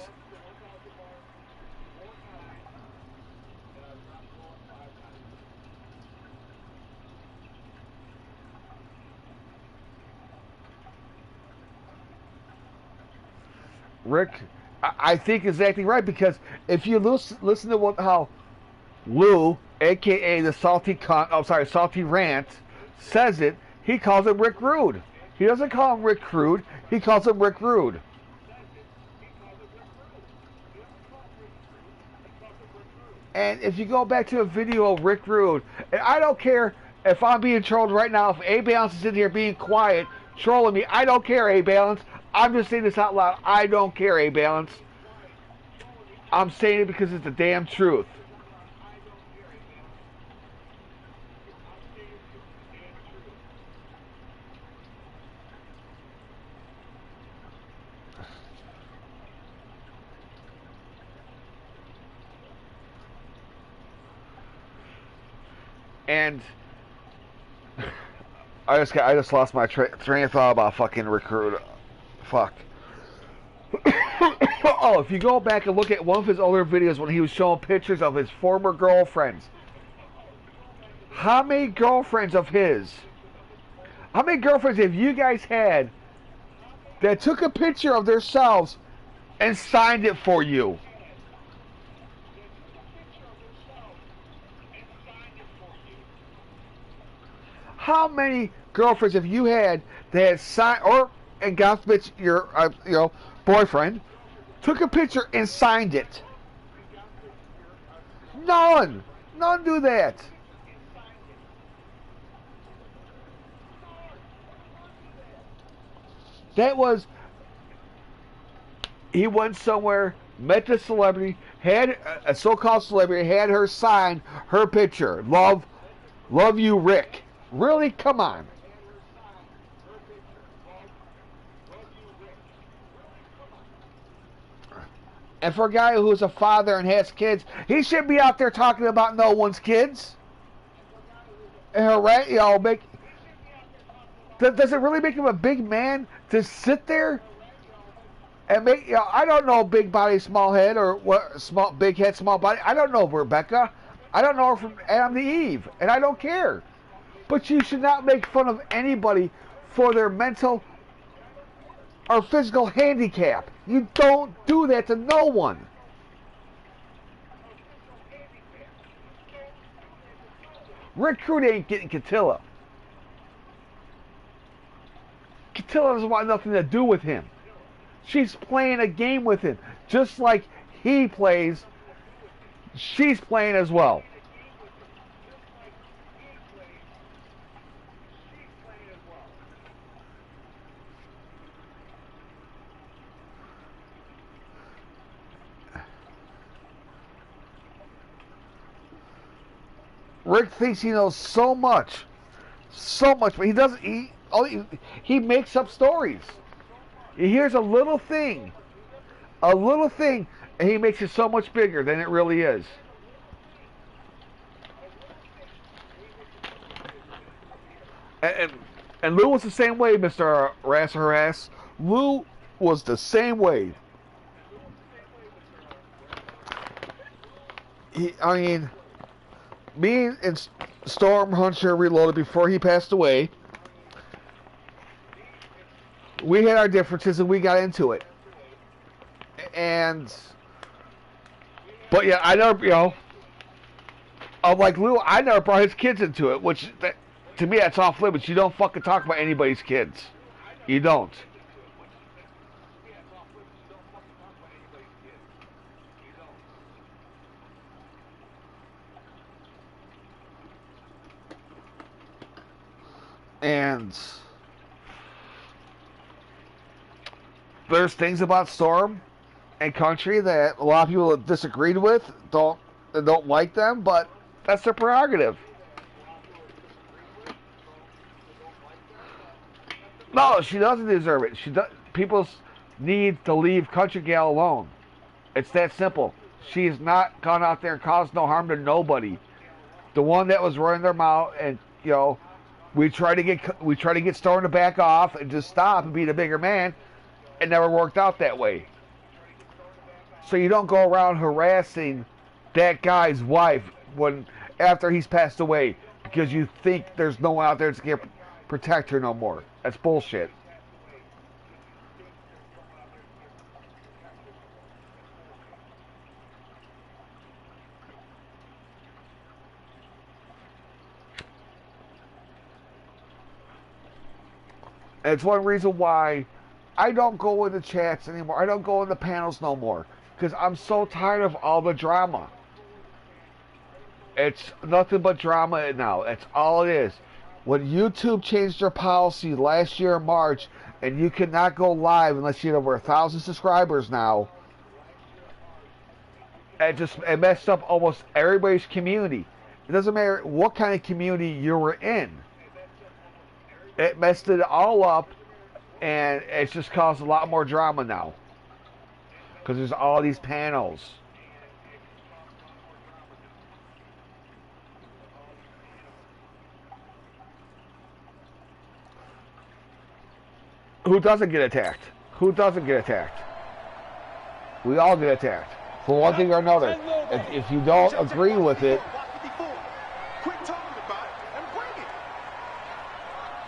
Rick, I think is acting right, because if you listen to how Lou, aka the Salty Rant, says it, he calls him Rick Rude. He doesn't call him Rick Rude. He calls him Rick Rude. And if you go back to a video of Rick Rude, and I don't care if I'm being trolled right now, if A-Balance is in here being quiet, trolling me, I don't care, A-Balance. I'm just saying this out loud. I don't care, A-Balance. I'm saying it because it's the damn truth. And I just lost my train of thought about fucking recruit. Fuck. Oh, if you go back and look at one of his older videos when he was showing pictures of his former girlfriends, how many girlfriends have you guys had that took a picture of themselves and signed it for you? How many girlfriends have you had that had signed, or and God forbid your boyfriend took a picture and signed it? None do that. That was, he went somewhere, met the celebrity, had a so-called celebrity, had her sign her picture. Love you, Rick. Really? Come on. And for a guy who's a father and has kids, he shouldn't be out there talking about no one's kids. And does it really make him a big man to sit there and make, I don't know, big body, small head, or what, big head, small body. I don't know Rebecca. I don't know her from Adam to Eve, and I don't care. But you should not make fun of anybody for their mental or physical handicap. You don't do that to no one. Rick Rude ain't getting Catilla. Catilla doesn't want nothing to do with him. She's playing a game with him. Just like he plays, she's playing as well. Rick thinks he knows so much, but he doesn't. He makes up stories. He hears a little thing, and he makes it so much bigger than it really is. And And Lou was the same way, Mr. Harass. Lou was the same way. I mean, me and Storm Hunter Reloaded before he passed away, we had our differences and we got into it. But yeah, I never, unlike Lou, I never brought his kids into it, which, to me, that's off limits. You don't fucking talk about anybody's kids. You don't. And there's things about Storm and Country that a lot of people have disagreed with, don't like them, but that's their prerogative. No, she doesn't deserve it. People need to leave Country Gal alone. It's that simple. She's not gone out there and caused no harm to nobody. The one that was running their mouth, and we try to get Storm to back off and just stop and be the bigger man. It never worked out that way. So you don't go around harassing that guy's wife after he's passed away because you think there's no one out there to protect her no more. That's bullshit. And it's one reason why I don't go in the chats anymore. I don't go in the panels no more. Because I'm so tired of all the drama. It's nothing but drama now. That's all it is. When YouTube changed their policy last year in March, and you cannot go live unless you have over 1,000 subscribers now, it messed up almost everybody's community. It doesn't matter what kind of community you were in. It messed it all up, and it's just caused a lot more drama now. Because there's all these panels. Who doesn't get attacked? Who doesn't get attacked? We all get attacked. For one thing or another. If you don't agree with it,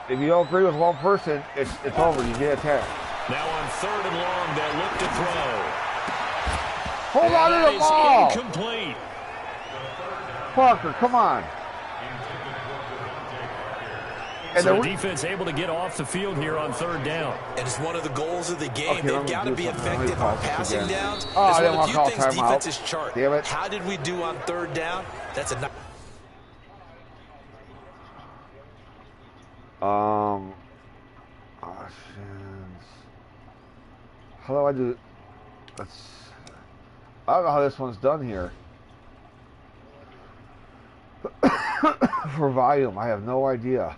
if you don't agree with one person, it's over. You get attacked. Now on 3rd and long, they'll look to throw. Hold on to the ball. Incomplete. Parker, come on. And so the defense able to get off the field here on 3rd down. And it's one of the goals of the game. Okay, they've got to be effective on passing downs. Oh, I There's didn't one of want the to few call things timeout. defenses chart. Damn it. How did we do on 3rd down? That's a how do I do? I don't know how this one's done here. For volume, I have no idea.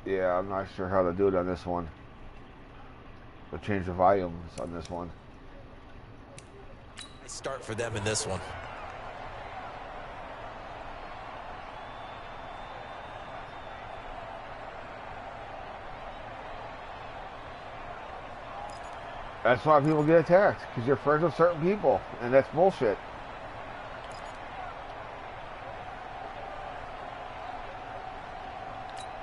Yeah, I'm not sure how to do it on this one. But change the volumes on this one. Start for them in this one. That's why people get attacked, because you're friends with certain people, and that's bullshit.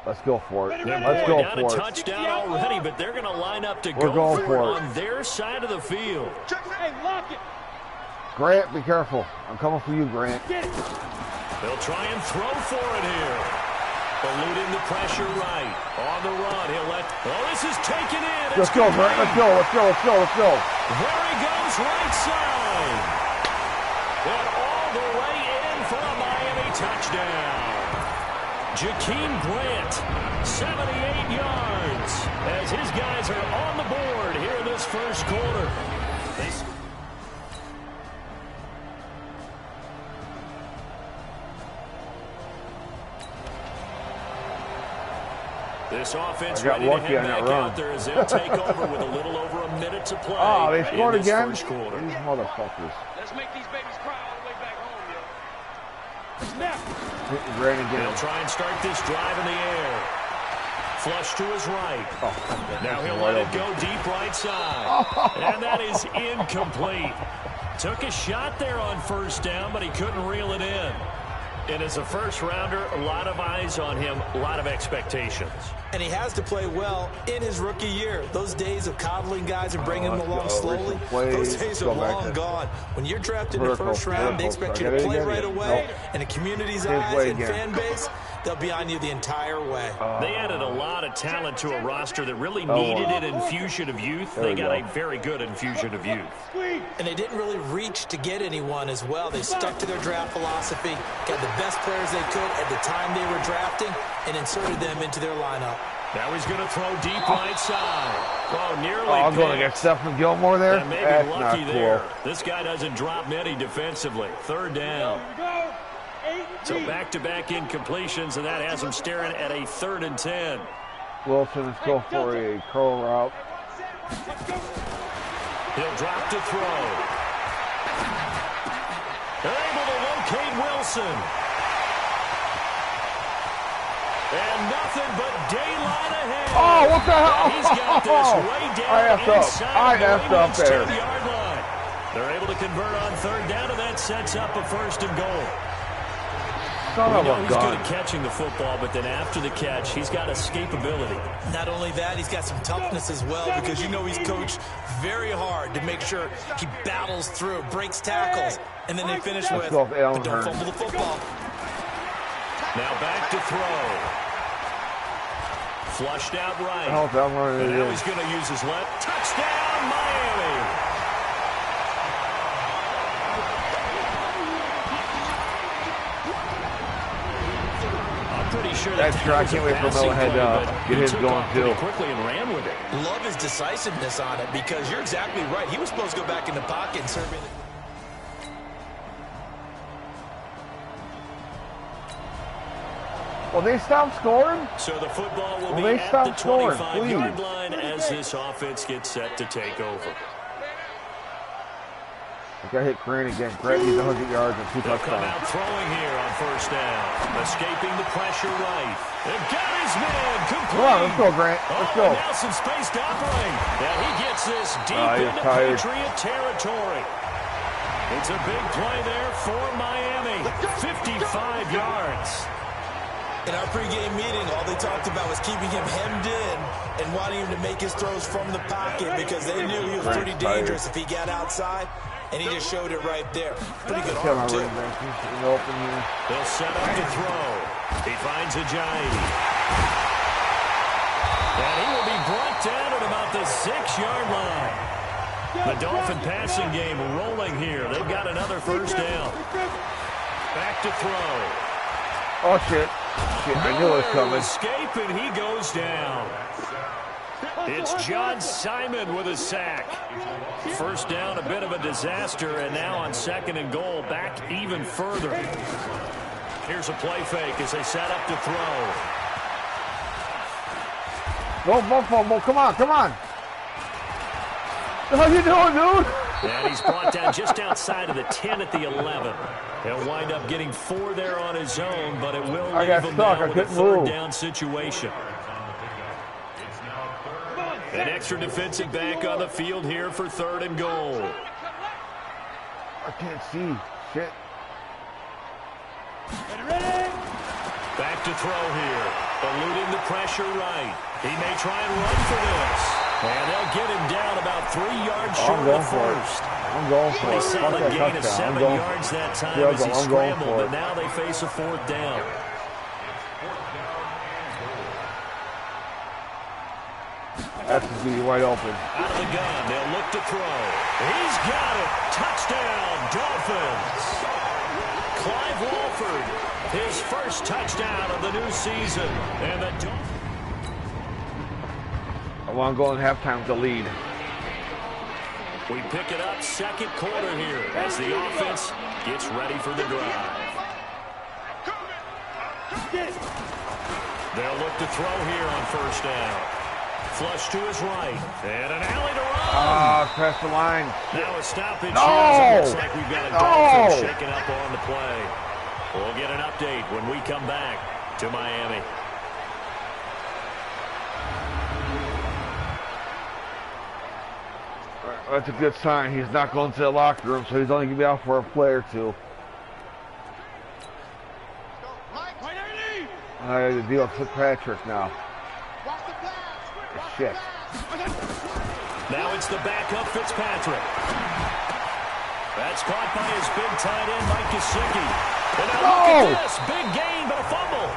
Let's go for it. Let's go got for a it. touchdown already, but they're going to line up to We're go going for it for it. on their side of the field. Hey, lock it. Grant, be careful. I'm coming for you, Grant. Get it. They'll try and throw for it here. Eluding the pressure right. On the run, he'll let... Oh, this is taken in. Let's go, Grant. Let's go, let's go, let's go, let's go. There he goes, right side. And all the way in for a Miami touchdown. Jakeem Grant, 78 yards, as his guys are on the board here in this first quarter. This offense ready to head back out there as they'll take over with a little over a minute to play. Oh, they scored again? First quarter. These motherfuckers. Let's make these babies cry all the way back home, yo. Snap. They'll try and start this drive in the air. Flush to his right. Oh, now he'll let it go deep right side. And that is incomplete. Took a shot there on first down, but he couldn't reel it in. And as a first-rounder, a lot of eyes on him, a lot of expectations. And he has to play well in his rookie year. Those days of coddling guys and bringing them along slowly, those days are long gone. When you're drafted in the first round, they expect you to play right away. And the community's eyes and fan base, they'll be on you the entire way. They added a lot of talent to a roster that really needed an infusion of youth. They got a very good infusion of youth. And they didn't really reach to get anyone as well. They stuck to their draft philosophy, got the best players they could at the time they were drafting, and inserted them into their lineup. Now he's going to throw deep right side. Oh, nearly. Oh, I'm going to get Stephen Gilmore there. And maybe That's lucky not there. cool. This guy doesn't drop many defensively. Third down. So back-to-back incompletions, and that has him staring at a 3rd and 10. Wilson, let's go for a curl route. He'll drop to throw. They're able to locate Wilson. And nothing but daylight ahead. Oh, what the hell? And he's got this way down inside the up there. 10-yard line. They're able to convert on 3rd down, and that sets up a 1st and goal. Son of a he's gun. good at catching the football, but then after the catch, he's got escapability. Not only that, he's got some toughness as well, because you know he's coached very hard to make sure he battles through, breaks tackles, and then they finish with, but don't fumble the football. Now back to throw. Flushed out right. And now he's going to use his left. Touchdown, Miami! Pretty sure that's true. I can't wait for Miller to get his going too. Quickly and ran with it. Love his decisiveness on it, because you're exactly right. He was supposed to go back in the pocket and serve in. Will they stop scoring? So the football will be at the 25-yard line as this offense gets set to take over. I got hit Crane again. Crane needs 100 yards and 2 touchdowns. Come out throwing here on 1st down. Escaping the pressure right. They've got his man complete. Come on, let's go, Grant. Let's go. Now some space to operate. Now he gets this deep into Patriot territory. It's a big play there for Miami. 55 yards. In our pregame meeting, all they talked about was keeping him hemmed in and wanting him to make his throws from the pocket, because they knew he was pretty dangerous if he got outside. And he just showed it right there. Pretty good arm, too. They'll set up to throw. He finds Ajayi. And he will be brought down at about the 6-yard line. The Dolphin passing game rolling here. They've got another 1st down. Back to throw. Oh, shit. I knew it was coming. Escape, and he goes down. It's John Simon with a sack. 1st down, a bit of a disaster, and now on 2nd and goal, back even further. Here's a play fake as they set up to throw. Go, fumble. Come on, come on. What the hell you doing, dude? And he's brought down just outside of the 10 at the 11. He'll wind up getting 4 there on his own, but it will leave him now with a 3rd down situation. An extra defensive back on the field here for 3rd and goal. I can't see. Shit. Back to throw here. Eluding the pressure right. He may try and run for this. And they'll get him down about 3 yards short of the 1st. I'm going for it. A solid gain of 7 yards that time as he scrambled, but now they face a 4th down. That's going to be wide open. Out of the gun, they'll look to throw. He's got it. Touchdown, Dolphins. Clive Walford, his 1st touchdown of the new season. And the Dolphins. I want to go in halftime with the lead. We pick it up 2nd quarter here as the offense gets ready for the drive. They'll look to throw here on first down. Flush to his right. And an alley to run. Press the line. Now a stoppage. No! Looks like we've got a Dolphin shaking up on the play. We'll get an update when we come back to Miami. That's a good sign. He's not going to the locker room, so he's only going to be out for a play or two. I have to deal with Fitzpatrick now. Shit. Now it's the backup Fitzpatrick. That's caught by his big tight end, Mike Gesicki. And now look at this. Big gain, but a fumble.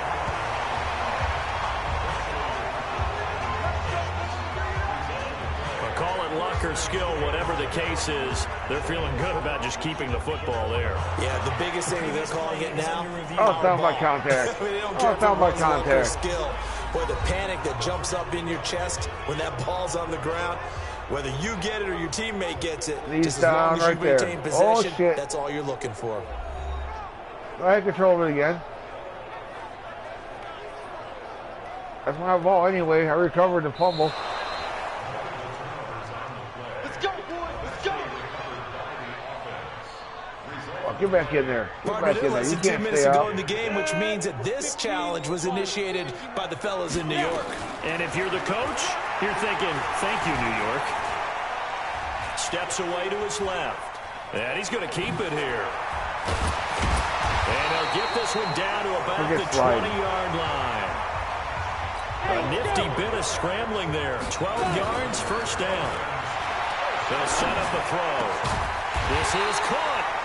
Call it luck or skill, whatever the case is, they're feeling good about just keeping the football there. Yeah, the biggest thing they're calling it now. Oh, down by contact. I mean, they don't care down by contact. Skill. Boy, the panic that jumps up in your chest when that ball's on the ground, whether you get it or your teammate gets it, he's just as down long as right you retain there. possession, Oh, shit. that's all you're looking for. I had control of it again. That's my ball anyway. I recovered the fumble. Get back in there. Get back in there. You can't 2 minutes stay ago out. in the game, which means that this challenge was initiated by the fellas in New York. And if you're the coach, you're thinking, thank you, New York. Steps away to his left. And he's going to keep it here. And he'll get this one down to about the 20-yard line. A nifty bit of scrambling there. 12 yards, first down. They'll set up a throw. This is caught.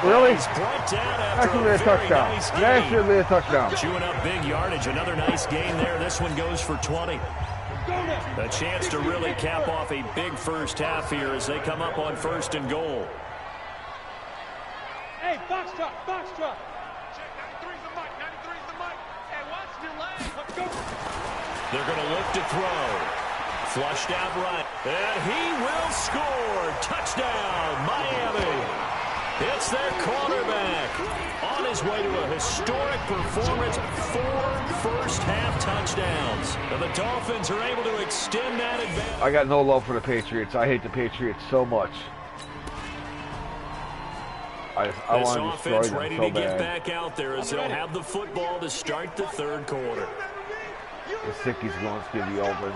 Really? He's brought down That after should be a touchdown. nice That should be a touchdown. Chewing up big yardage. Another nice gain there. This one goes for 20. A chance to really cap off a big first half here as they come up on first and goal. Hey, box truck, box truck. Check 93's the mic, 93's the mic. Hey, watch your leg. Let's go. They're going to look to throw. Flushed out right. And he will score. Touchdown, Miami. It's their quarterback on his way to a historic performance. 4 first-half touchdowns. And the Dolphins are able to extend that advantage. I got no love for the Patriots. I hate the Patriots so much. I want to destroy them ready so to get bad. back out there as they'll have the football to start the third quarter. Gesicki's going to give you open.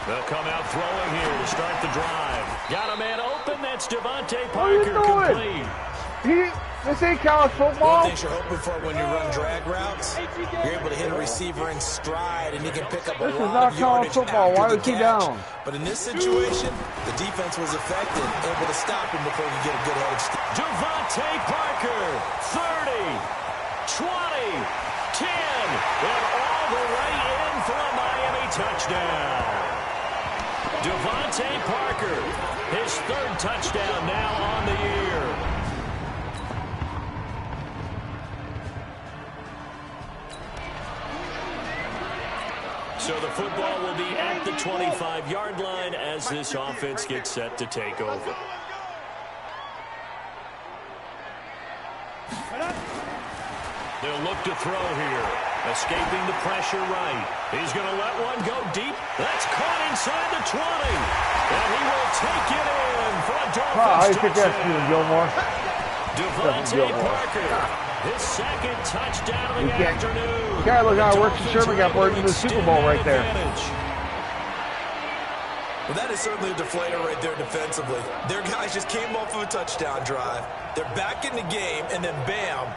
They'll come out throwing here to start the drive. Got a man open. That's Devontae What are you Parker doing? complete. This ain't college One football. thing you're hoping for when you run drag routes, you're able to hit a receiver in stride and he can pick up a This is lot not of college yardage football. after Why the is he catch. down? But in this situation, the defense was effective, able to stop him before he get a good head of steam. Devontae Parker, 30, 20, 10, and all the way in for a Miami touchdown. Devontae Parker, his third touchdown now on the year. So the football will be at the 25-yard line as this offense gets set to take over. They'll look to throw here. Escaping the pressure right. He's going to let one go deep. That's caught inside the 20. And he will take it in for a Dolphins I think that's touchdown. Gilmore. Devontae Parker, his second touchdown of the afternoon. You gotta look how Richard Sherman got brought into the Super Bowl right there. Well, that is certainly a deflator right there defensively. Their guys just came off of a touchdown drive. They're back in the game, and then bam,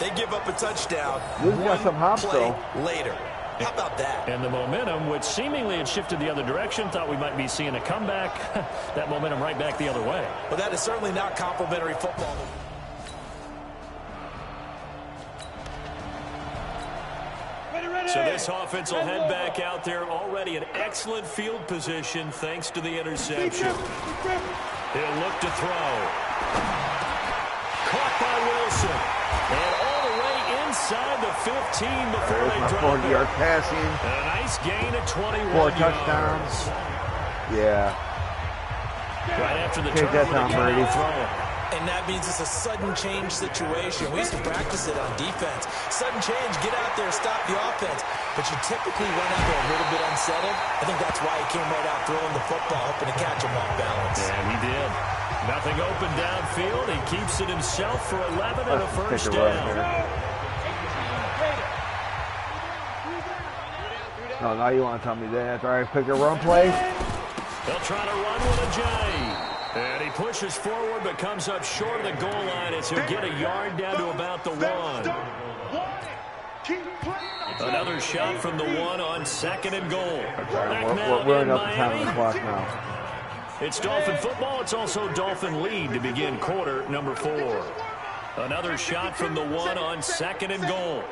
they give up a touchdown. This got some hops, play though. later. How about that? And the momentum, which seemingly had shifted the other direction, thought we might be seeing a comeback. That momentum right back the other way. Well, that is certainly not complimentary football. So this offense will head back out there already in excellent field position thanks to the interception. He'll look to throw. Caught by Wilson. And all the way inside the 15 before they drop it. 40-yard passing. And a nice gain of 21 4 yards. touchdowns. Yeah. Right after the Take that, turnover, Tom Brady. And that means it's a sudden change situation. We used to practice it on defense. Sudden change, get out there, stop the offense. But you typically run out there a little bit unsettled. I think that's why he came right out throwing the football, hoping to catch him off balance. And he did. Nothing open downfield. He keeps it himself for 11 and a first down. No, now you want to tell me that. All right, pick a run play. They'll try to run with a J. And he pushes forward but comes up short of the goal line as he'll get a yard down to about the 1. Another shot from the 1 on 2nd and goal. We're in up the time of the clock now. It's Dolphin football. It's also Dolphin lead to begin quarter number 4. Another shot from the 1 on 2nd and goal.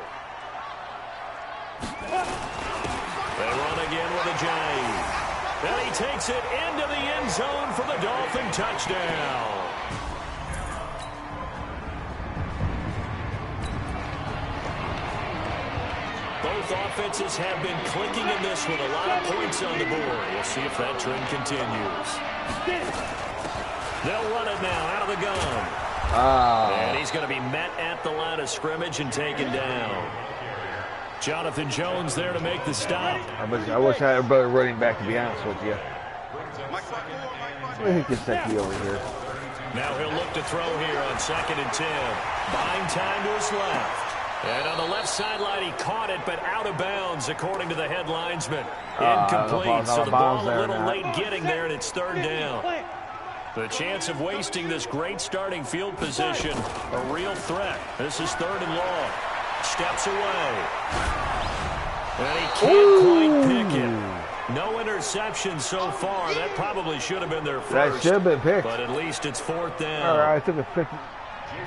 They run again with a J. And he takes it into the end zone for the Dolphin touchdown. Both offenses have been clicking in this one. A lot of points on the board. We'll see if that trend continues. They'll run it now out of the gun. And he's going to be met at the line of scrimmage and taken down. Jonathan Jones there to make the stop. I wish I had a better running back, to be honest with you. Let me get Seki over here. Now he'll look to throw here on 2nd and 10. Buying time to his left. And on the left sideline, he caught it, but out of bounds, according to the head linesman. Incomplete, so the ball a little late getting there, and it's 3rd down. The chance of wasting this great starting field position, a real threat. This is 3rd and long. Steps away. And he can't quite pick it. No interception so far. That probably should have been their first. That should have been picked. But at least it's 4th down. All right, I took a 50.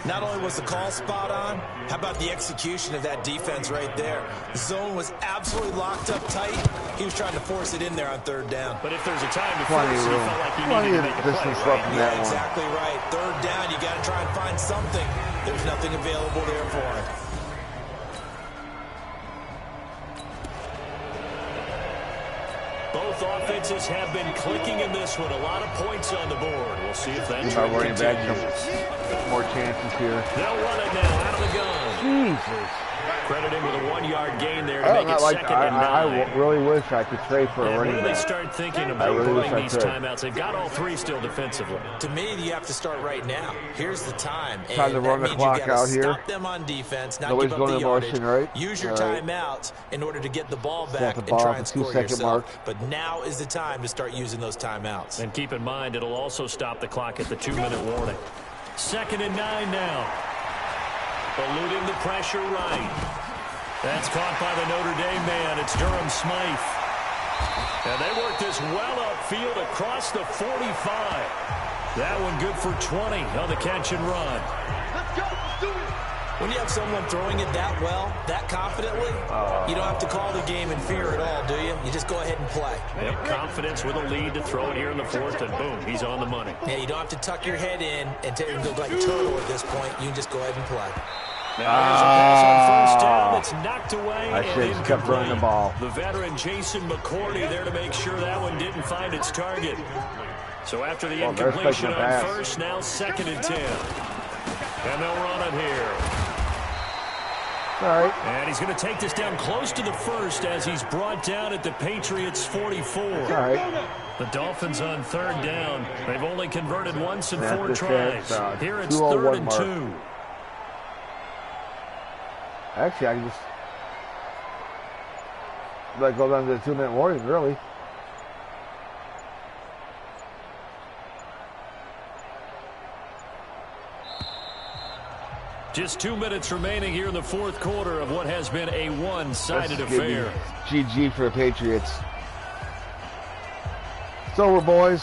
Not only was the call spot on, how about the execution of that defense right there? The zone was absolutely locked up tight. He was trying to force it in there on 3rd down. But if there's a time to force, he felt like he needed to make a play, right? Yeah, exactly right. 3rd down, you got to try and find something. There's nothing available there for him. Both offenses have been clicking in this one. A lot of points on the board. We'll see if that trend continues. More chances here. They'll run it now out of the gun. Jesus. Credit him with a 1-yard gain there to make it 2nd and 9. I really wish I could trade for a running back. When they start thinking about blowing these timeouts, they've got all 3 still defensively. To me, you have to start right now. Here's the time. Time to run the clock out here. Stop them on defense, not Nobody's give up the yardage. Right? Use your timeouts in order to get the ball back and try and score yourself. But now is the time to start using those timeouts. And keep in mind, it'll also stop the clock at the 2-minute warning. 2nd and 9 now. Eluding the pressure right. That's caught by the Notre Dame man. It's Durham Smythe. And they work this well upfield across the 45. That one good for 20 on the catch and run. Let's go. Let's do it. When you have someone throwing it that well, that confidently, you don't have to call the game in fear at all, do you? You just go ahead and play. Yep, confidence with a lead to throw it here in the 4th, and boom, he's on the money. Yeah, you don't have to tuck your head in and go like a turtle at this point. You can just go ahead and play. Now here's a pass on 1st down. It's knocked away. I should have kept running the ball. The veteran Jason McCourty there to make sure that one didn't find its target. So after the incompletion on 1st, now 2nd and 10. And they'll run it here. All right. And he's going to take this down close to the 1st as he's brought down at the Patriots' 44. All right. The Dolphins on 3rd down. They've only converted once in 4 tries. Here it's 3rd and 2. Actually, I can just go down to the 2-minute warning, really. Just 2 minutes remaining here in the 4th quarter of what has been a one-sided affair. GG for the Patriots. It's over, boys.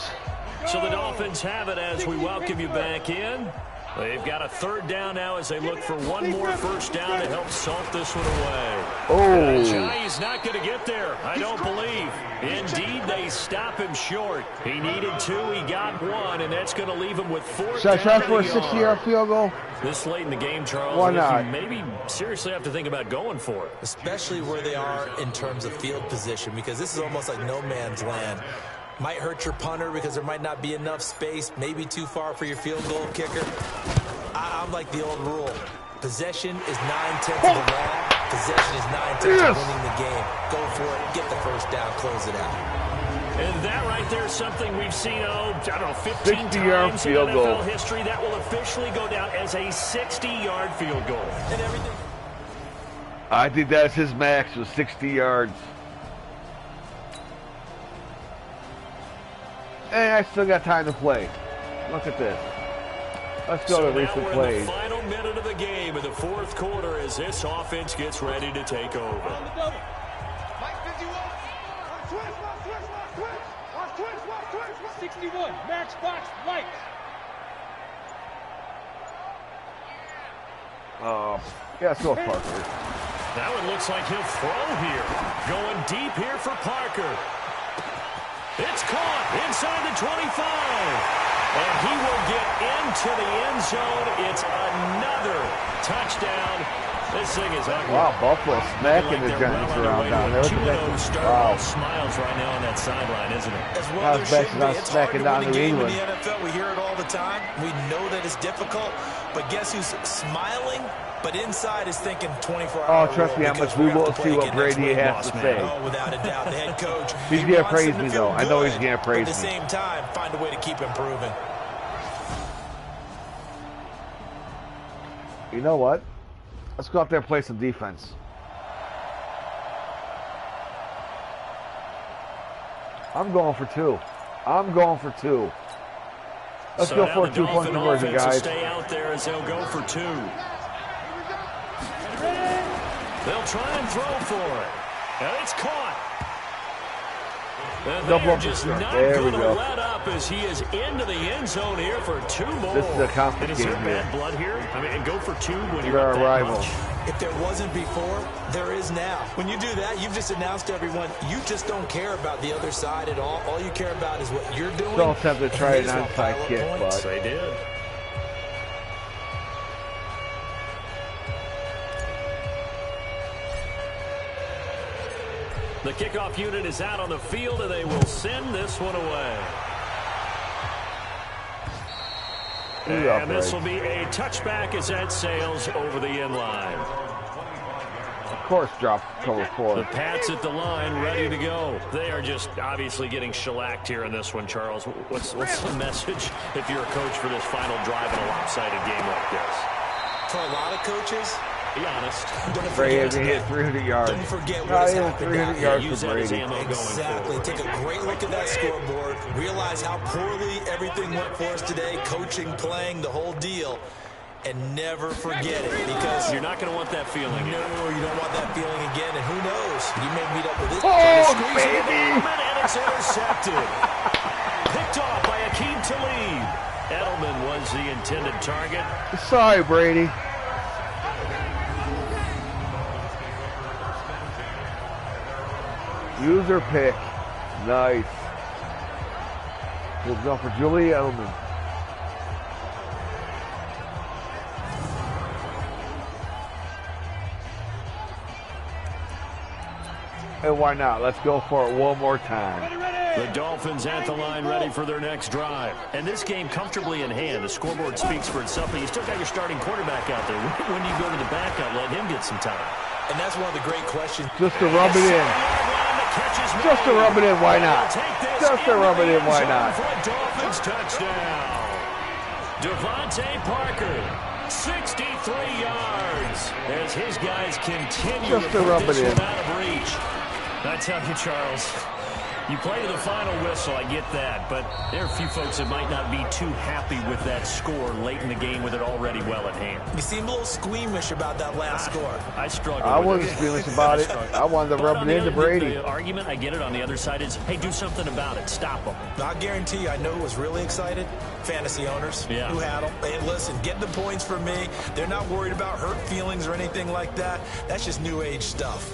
So the Dolphins have it as we welcome you back in. They've got a 3rd down now as they look for one more 1st down to help salt this one away. Ajayi's not going to get there, I don't believe. Indeed, they stop him short. He needed 2, he got 1, and that's going to leave him with 4th down. Should I try for a 60-yard field goal? This late in the game, Charles, why not? You maybe seriously have to think about going for it. Especially where they are in terms of field position, because this is almost like no man's land. Might hurt your punter because there might not be enough space, maybe too far for your field goal kicker. I'm like the old rule. Possession is 9/10 of the law. Possession is 9/10 of winning the game. Go for it. Get the first down. Close it out. And that right there is something we've seen, I don't know, 15 times in NFL history. That will officially go down as a 60-yard field goal. And everything. I think that's his max, was 60 yards. And I still got time to play. Look at this. Let's go to recent plays. In the final minute of the game in the fourth quarter as this offense gets ready to take over. 61, matchbox light. Yeah, let's go Parker. That one looks like he'll throw here. Going deep here for Parker. It's caught inside the 25. And he will get into the end zone. It's another touchdown. This thing is ugly. Wow, Buffalo smacking the Giants around down there. Wow. Smiles right now on that sideline, isn't it? As well there should be. It's hard to win down a New game in England. the NFL. We hear it all the time. We know that it's difficult. But guess who's smiling? But inside is thinking 24-hour. Oh, trust me, how much we will see what Brady has to say. Oh, without a doubt, the head coach. He's going to praise me, though. I know he's going to praise me. At the same time, find a way to keep improving. You know what? Let's go out there and play some defense. I'm going for 2. I'm going for 2. Let's go for a 2-point conversion, guys. Stay out there as they'll go for 2. They'll try and throw for it. And it's caught. And they're just not going to let up as he is into the end zone here for 2 more. This is a confident game here. Is there bad blood here? I mean, and go for 2 when you're up a that rival. much. If there wasn't before, there is now. When you do that, you've just announced to everyone, you just don't care about the other side at all. All you care about is what you're doing. Don't have to try an onside kick, but they did. The kickoff unit is out on the field, and they will send this one away. And this will be a touchback as that sails over the end line. Of course, drop cover 4. The Pats at the line, ready to go. They are just obviously getting shellacked here in this one, Charles. What's the message if you're a coach for this final drive in a lopsided game like this? For a lot of coaches, be honest. Brady hit 300 yards. Don't forget what has happened. 300 yards use for that as Brady. ammo going Exactly. forward. Take a great look at that scoreboard. Realize how poorly everything went for us today. Coaching, playing, the whole deal. And never forget it, because you're not going to want that feeling again. No, you don't want that feeling again. And who knows? You may meet up with this. Oh, baby! And it's intercepted. Picked off by Akeem Talib. Edelman was the intended target. Sorry, Brady. User pick. Nice. We'll go for Julie Edelman. And why not? Let's go for it one more time. The Dolphins at the line, ready for their next drive. And this game comfortably in hand. The scoreboard speaks for itself, but you still got your starting quarterback out there. When do you go to the backup, let him get some time? And that's one of the great questions. Just to rub it in. Just to rub it in, why not? Just to rub it in, why not? For a Dolphins touchdown. Devontae Parker, 63 yards, as his guys continue Just to to rub put this it in. one out of reach. I tell you, Charles, you play to the final whistle, I get that, but there are a few folks that might not be too happy with that score late in the game with it already well at hand. You seem a little squeamish about that last score. I struggle I with wasn't it. squeamish about it. I wanted to rub it into Brady. The argument, I get it, on the other side is, hey, do something about it. Stop them. I guarantee you, I know who was really excited. Fantasy owners who had them. Hey, listen, get the points for me. They're not worried about hurt feelings or anything like that. That's just new age stuff.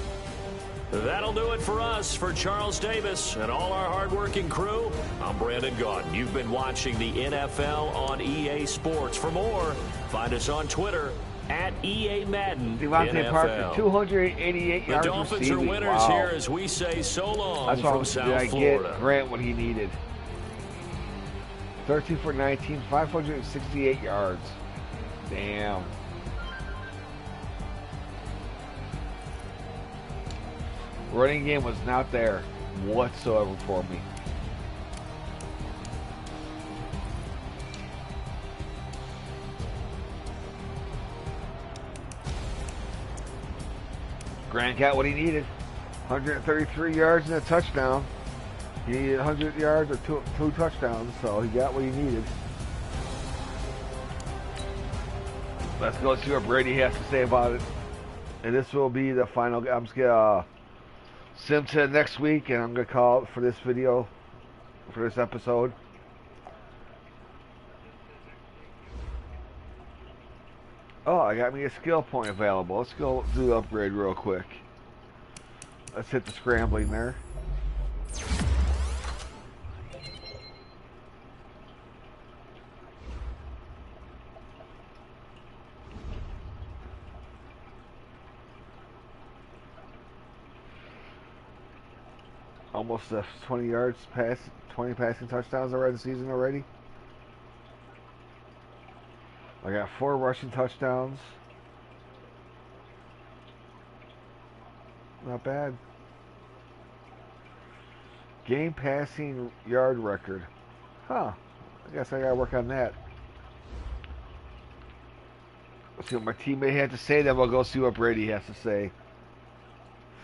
That'll do it for us. For Charles Davis and all our hardworking crew, I'm Brandon Gaudin. You've been watching the NFL on EA Sports. For more, find us on Twitter at EA Madden Devontae Parker, NFL. 288 The yards Dolphins receiving. are winners Wow. here as we say so long That's why from South I Florida. get Grant what he needed. 13 for 19, 568 yards. Damn. Running game was not there whatsoever for me. Grant got what he needed. 133 yards and a touchdown. He needed 100 yards or two touchdowns, so he got what he needed. Let's go see what Brady has to say about it. And this will be the final. I'm just gonna sim to next week, and I'm gonna call it for this video, for this episode. Oh, I got me a skill point available. Let's go do the upgrade real quick. Let's hit the scrambling there. Almost 20 yards pass, 20 passing touchdowns already this season already. I got 4 rushing touchdowns. Not bad. Game passing yard record. Huh. I guess I gotta work on that. Let's see what my teammate had to say, then we'll go see what Brady has to say.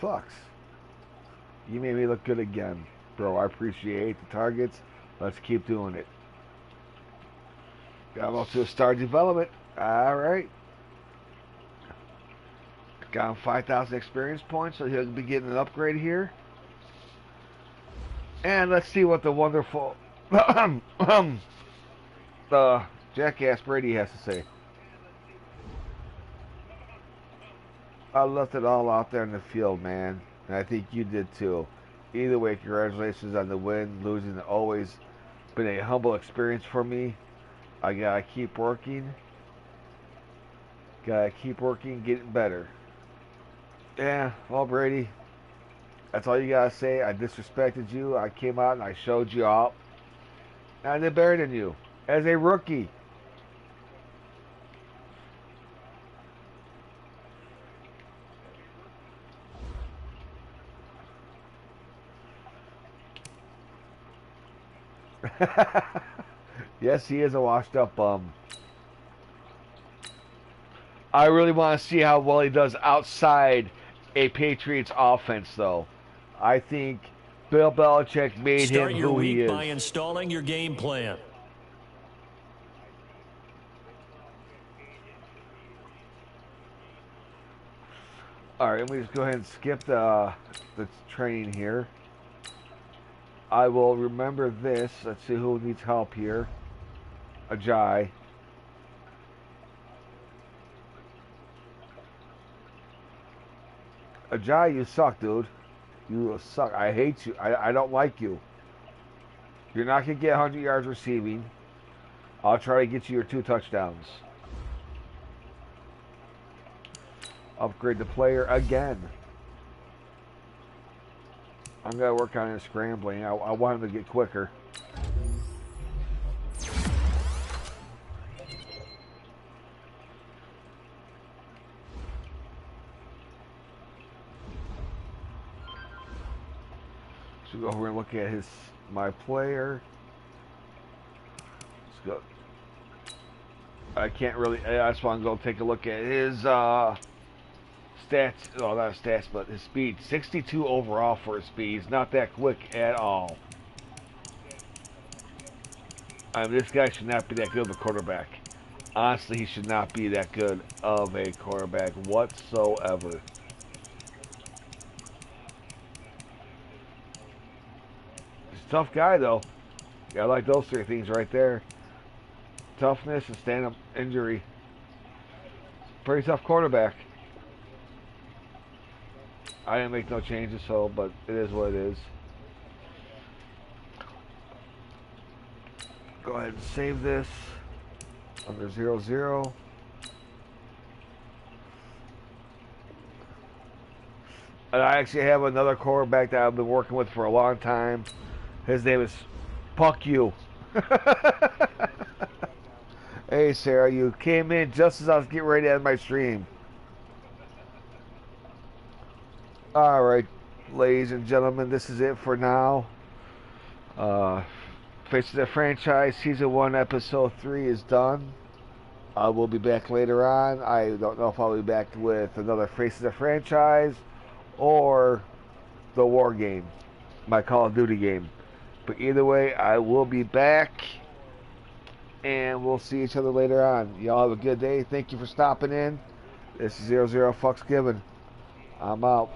Fucks. You made me look good again, bro. I appreciate the targets. Let's keep doing it. Got him up to a star development. Alright. Got him 5,000 experience points, so he'll be getting an upgrade here. And let's see what the wonderful the jackass Brady has to say. I left it all out there in the field, man. And I think you did too. Either way, congratulations on the win. Losing has always been a humble experience for me. I gotta keep working. Gotta keep working, getting better. Yeah, well, Brady, that's all you gotta say. I disrespected you. I came out and I showed you up. And I did better than you as a rookie. Yes, he is a washed up bum. I really want to see how well he does outside a Patriots offense, though. I think Bill Belichick made him who he is. Start your week by installing your game plan. All right, let me just go ahead and skip the training here. I will remember this. Let's see who needs help here. Ajay. Ajay, you suck, dude. You suck. I hate you. I don't like you. You're not going to get 100 yards receiving. I'll try to get you your 2 touchdowns. Upgrade the player again. I'm going to work on his scrambling. I want him to get quicker. So go over and look at my player. Let's go. I can't really. I just want to go take a look at his stats. Oh, not his stats, but his speed. 62 overall for his speed. He's not that quick at all. I mean, this guy should not be that good of a quarterback. Honestly, he should not be that good of a quarterback whatsoever. Tough guy, though. Yeah, I like those 3 things right there. Toughness and stand-up injury. Pretty tough quarterback. I didn't make no changes, so, but it is what it is. Go ahead and save this. Under 0-0. And I actually have another quarterback that I've been working with for a long time. His name is Puck You. Hey, Sarah, you came in just as I was getting ready to end my stream. Alright, ladies and gentlemen, this is it for now. Face of the Franchise Season 1 Episode 3 is done. I will be back later on. I don't know if I'll be back with another Face of the Franchise or the War game, my Call of Duty game. But either way, I will be back, and we'll see each other later on. Y'all have a good day. Thank you for stopping in. This is 00 Fucks Given. I'm out.